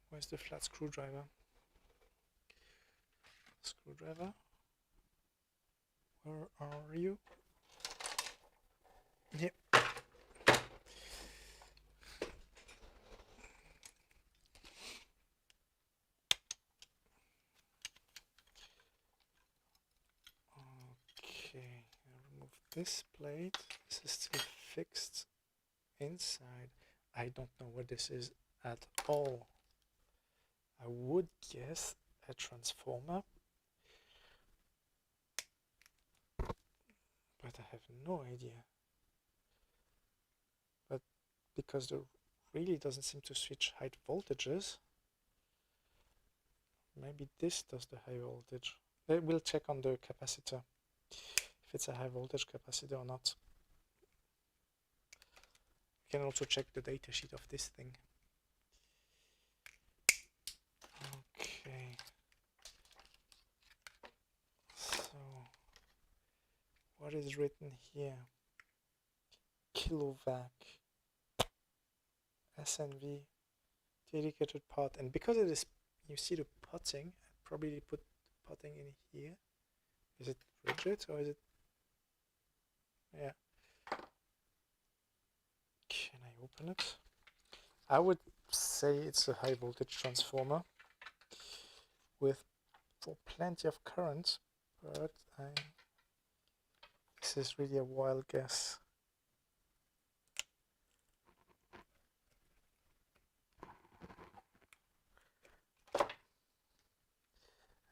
A: Where's the flat screwdriver? Screwdriver? Where are you? Yep. Okay, I remove this plate. This is still fixed inside. I don't know what this is at all. I would guess a transformer, but I have no idea. But because there really doesn't seem to switch high voltages, maybe this does the high voltage. We'll check on the capacitor if it's a high voltage capacitor or not. You can also check the data sheet of this thing. Okay. So, what is written here? Kilovac. SNV. Dedicated pot. And because it is, you see the potting, I probably put potting in here. Is it rigid or is it? Yeah. Can I open it? I would say it's a high voltage transformer with for plenty of current, but this is really a wild guess.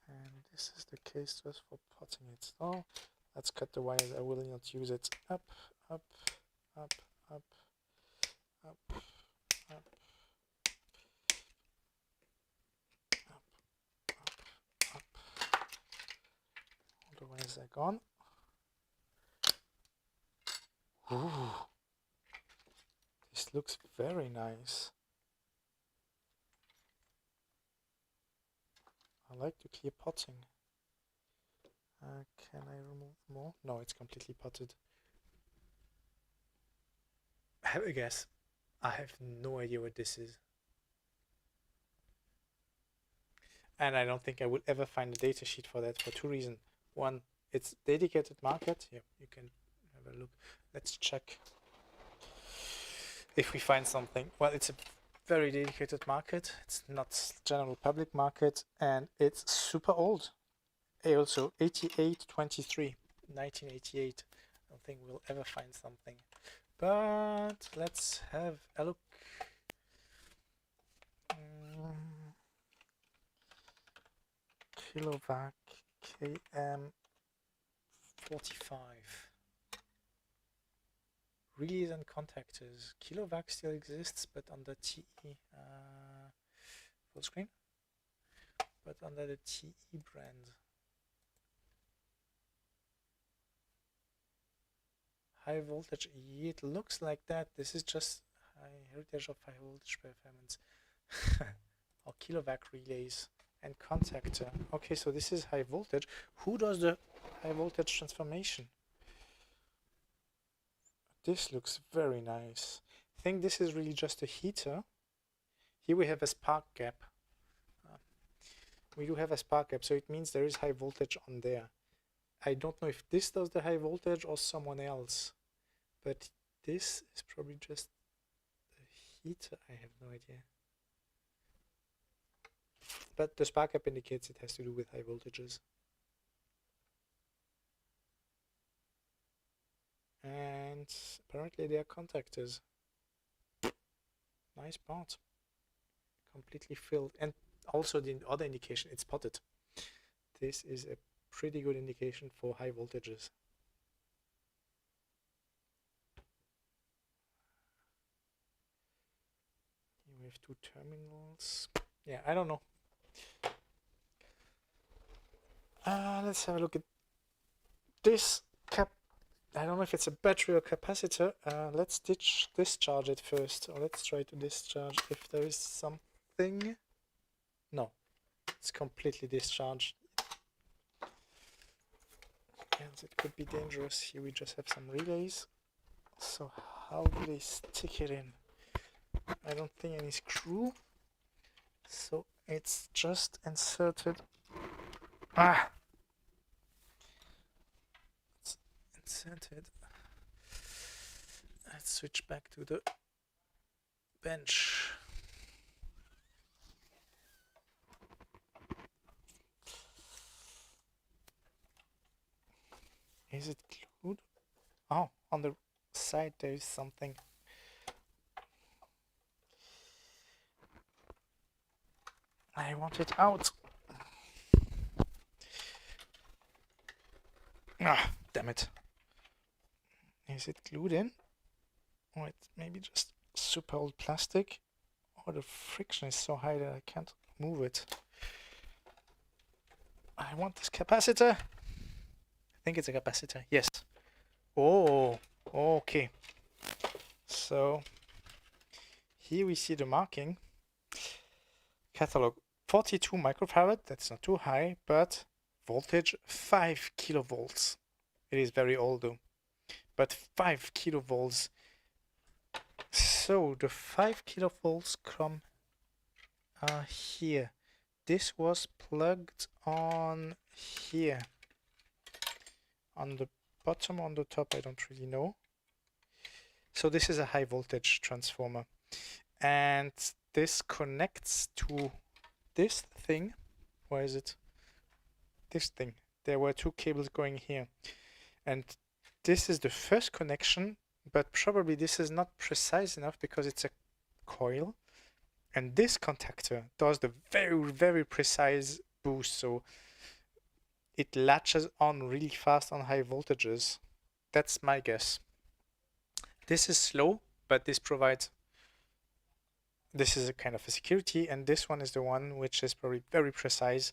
A: And this is the case just for potting it. So let's cut the wires. I will not use it. Up, up, up, up, up, up, up, up, up. All the wires are gone. Ooh, this looks very nice. I like the clear potting. Can I remove more? No, it's completely potted. Have a guess. I have no idea what this is. And I don't think I will ever find a data sheet for that for two reasons. One, it's dedicated market. Yeah, you can have a look. Let's check if we find something. Well, it's a very dedicated market. It's not general public market, and it's super old. Also 8823, 1988. I don't think we'll ever find something. But let's have a look. Kilovac KM 45. Relays and contactors. Kilovac still exists, but under TE. Full screen. But under the TE brand. High voltage. It looks like that. This is just heritage of high voltage performance. Or Kilovac relays and contactor. Okay, so this is high voltage. Who does the high voltage transformation? This looks very nice. I think this is really just a heater. Here we have a spark gap. We do have a spark gap, so it means there is high voltage on there. I don't know if this does the high voltage or someone else, but this is probably just a heater. I have no idea. But the spark gap indicates it has to do with high voltages. And apparently they are contactors. Nice part. Completely filled. And also the other indication, it's potted. This is a pretty good indication for high voltages. Here we have two terminals. Yeah, I don't know. Let's have a look at this cap. I don't know if it's a battery or capacitor. Let's discharge it first. Or let's try to discharge if there is something. No, it's completely discharged. And it could be dangerous. Here we just have some relays. So how do they stick it in? I don't think any screw. So it's just inserted. It's inserted. Let's switch back to the bench. Is it glued? Oh, on the side there is something. I want it out. Ah, damn it. Is it glued in? Or it's maybe just super old plastic? Or the friction is so high that I can't move it. I want this capacitor. I think it's a capacitor. Yes. Oh, okay. So here we see the marking. Catalog 42 microfarad. That's not too high, but voltage 5 kilovolts. It is very old though, but 5 kilovolts. So the 5 kilovolts come here. This was plugged on here. On the bottom, on the top, I don't really know. So this is a high voltage transformer. And this connects to this thing. Where is it? This thing. There were two cables going here. And this is the first connection, but probably this is not precise enough because it's a coil. And this contactor does the very, very precise boost. So it latches on really fast on high voltages. That's my guess. This is slow, but this provides, this is a kind of a security, and this one is the one which is probably very precise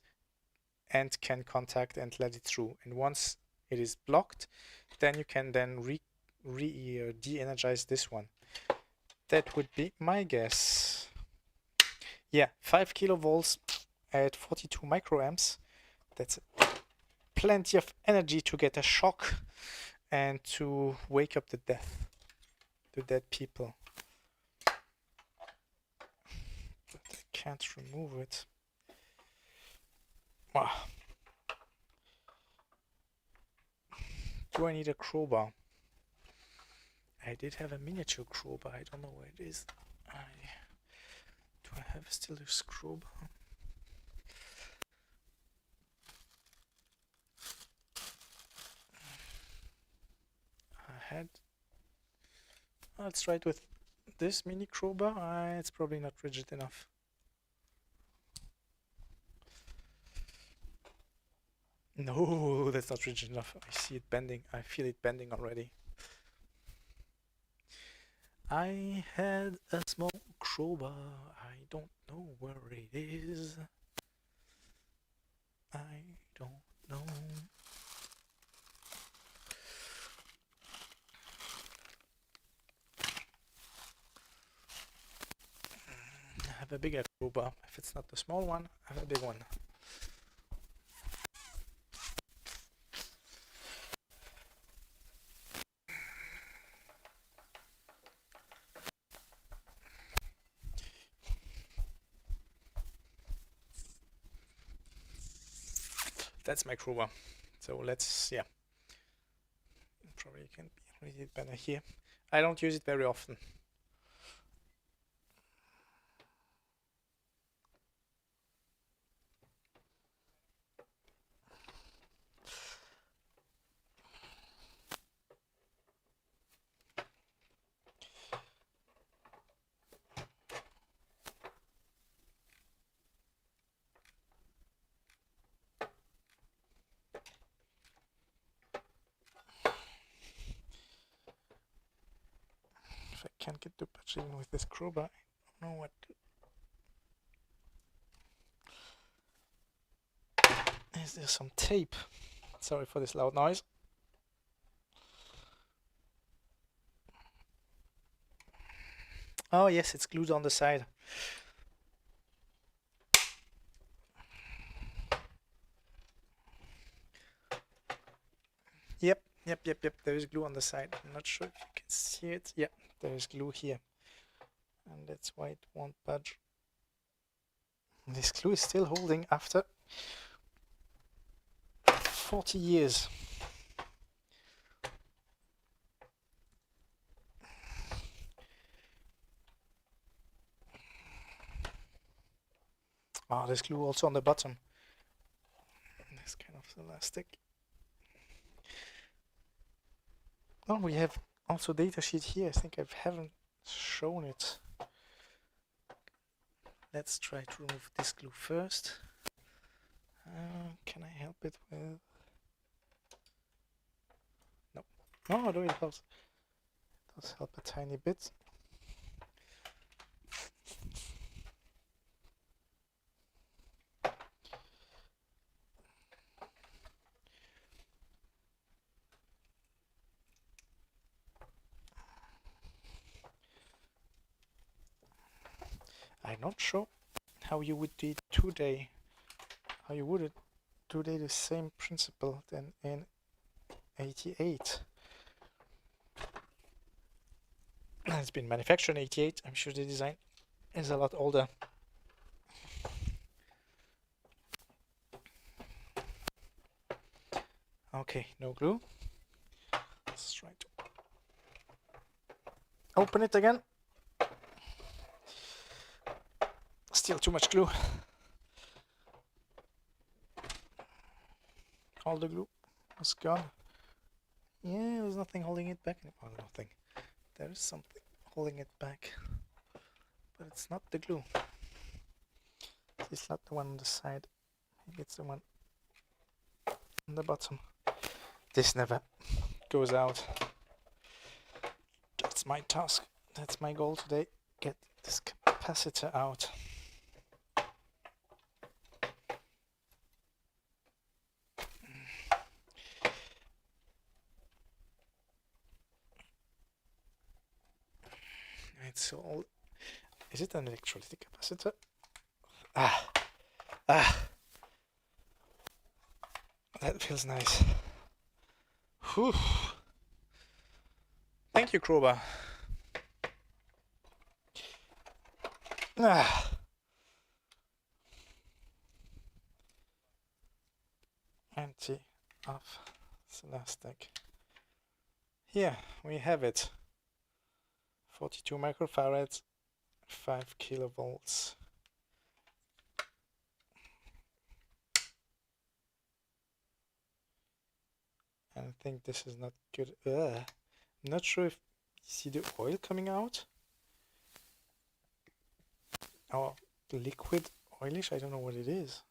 A: and can contact and let it through. And once it is blocked, then you can then de-energize this one. That would be my guess. Yeah, 5 kilovolts at 42 microamps. That's plenty of energy to get a shock and to wake up the dead people. can't remove it. Wow. Do I need a crowbar? I did have a miniature crowbar. I don't know where it is. Do I have still a crowbar? I had. Let's try it with this mini crowbar. It's probably not rigid enough. No, that's not rigid enough. I see it bending. I feel it bending already. I had a small crowbar. I don't know where it is. I don't know. I have a bigger crowbar. If it's not the small one, I have a big one. That's my crowbar. So let's, yeah. Probably can read it better here. I don't use it very often. If I can't get the patch even with this crowbar, I don't know what to... Is there some tape? Sorry for this loud noise. Oh yes, it's glued on the side. Yep. There is glue on the side. I'm not sure if you can see it. Yeah, there is glue here. And that's why it won't budge. This glue is still holding after 40 years. Oh, there's glue also on the bottom. This kind of elastic. Oh, we have also datasheet here. I think I haven't shown it. Let's try to remove this glue first. Can I help it with... No. No, no, it helps. It does help a tiny bit. I'm not sure how you would do it today. How you would do today the same principle than in 88. It's been manufactured in 88. I'm sure the design is a lot older. Okay, no glue. Let's try to open it again. Still too much glue. All the glue was gone. Yeah, there's nothing holding it back anymore. Oh, nothing. There is something holding it back, but it's not the glue. It's not the one on the side. Maybe it's the one on the bottom. This never goes out. That's my task. That's my goal today. Get this capacitor out. It's all... Is it an electrolytic capacitor? That feels nice. Whew. Thank you, crowbar. plenty of elastic. Here we have it. 42 microfarads, 5 kilovolts. And I think this is not good. I'm not sure if you see the oil coming out. Or liquid oilish, I don't know what it is.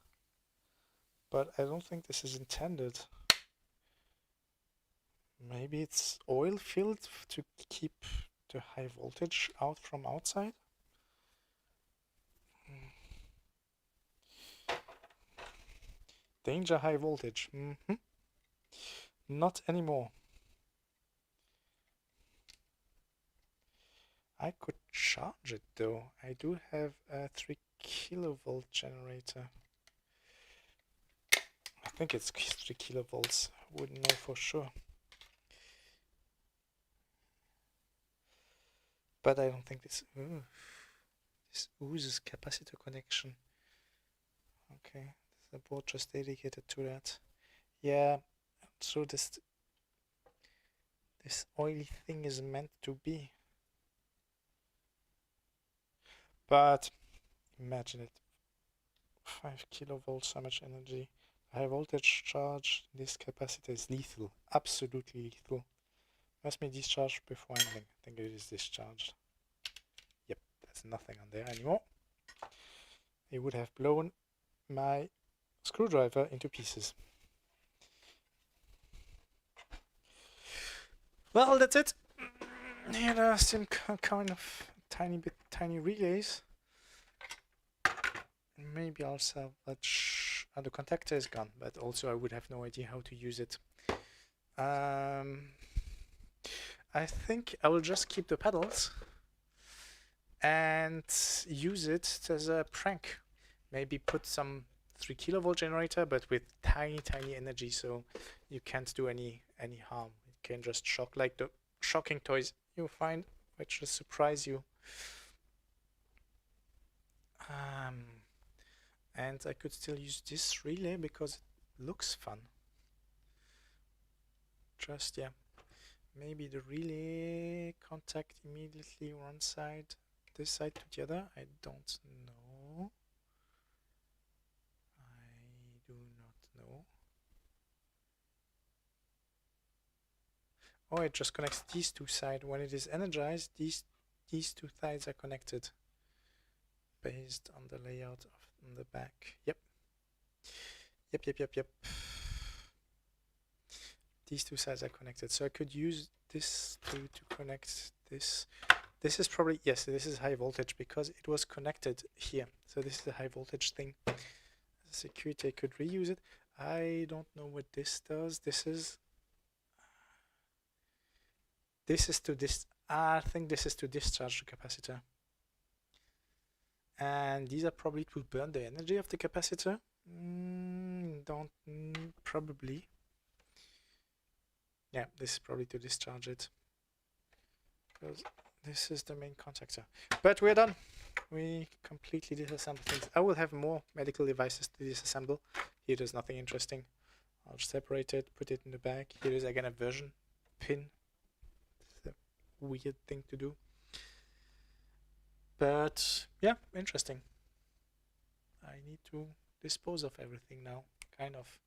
A: But I don't think this is intended. Maybe it's oil filled to keep the high voltage out from outside. Danger high voltage. Not anymore. I could charge it though. I do have a 3 kilovolt generator. I think it's 3 kilovolts. I wouldn't know for sure. But I don't think this oozes capacitor connection. Okay, the board just dedicated to that. Yeah, so this oily thing is meant to be. But imagine it. 5 kilovolts, so much energy. High voltage charge. This capacitor is lethal. Absolutely lethal. Must be discharged before ending. I think it is discharged. Yep, there's nothing on there anymore. It would have blown my screwdriver into pieces. Well, that's it. Here are some kind of tiny relays. Maybe I'll salvage. The contactor is gone, but also I would have no idea how to use it. I think I will just keep the pedals and use it as a prank. Maybe put some 3 kilovolt generator, but with tiny energy, so you can't do any harm. It can just shock, like the shocking toys you find, which will surprise you. And I could still use this relay because it looks fun. Just, yeah. Maybe the relay contact immediately one side, this side to the other. I don't know. I do not know. Oh, it just connects these two sides. When it is energized, these two sides are connected based on the layout on the back. Yep. These two sides are connected, so I could use this to connect this. This is probably, yes, this is high voltage because it was connected here. So this is a high voltage thing. As a security, I could reuse it. I don't know what this does. This is to this. I think this is to discharge the capacitor. And these are probably to burn the energy of the capacitor. Probably. Yeah, this is probably to discharge it. Because this is the main contactor. But we're done. We completely disassembled things. I will have more medical devices to disassemble. Here there's nothing interesting. I'll separate it, put it in the bag. Here is again a version pin. It's a weird thing to do. But yeah, interesting. I need to dispose of everything now, kind of.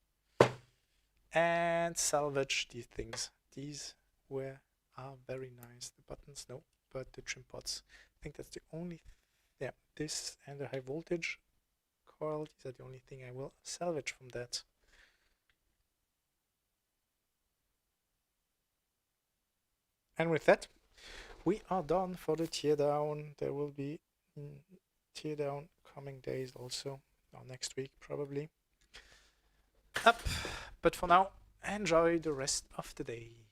A: And salvage these things. These are very nice. The buttons, no, but the trim pods. I think that's the only, yeah, this and the high voltage coil, these are the only thing I will salvage from that. And with that, we are done for the teardown. There will be teardown coming days also, or next week probably. But for now, enjoy the rest of the day.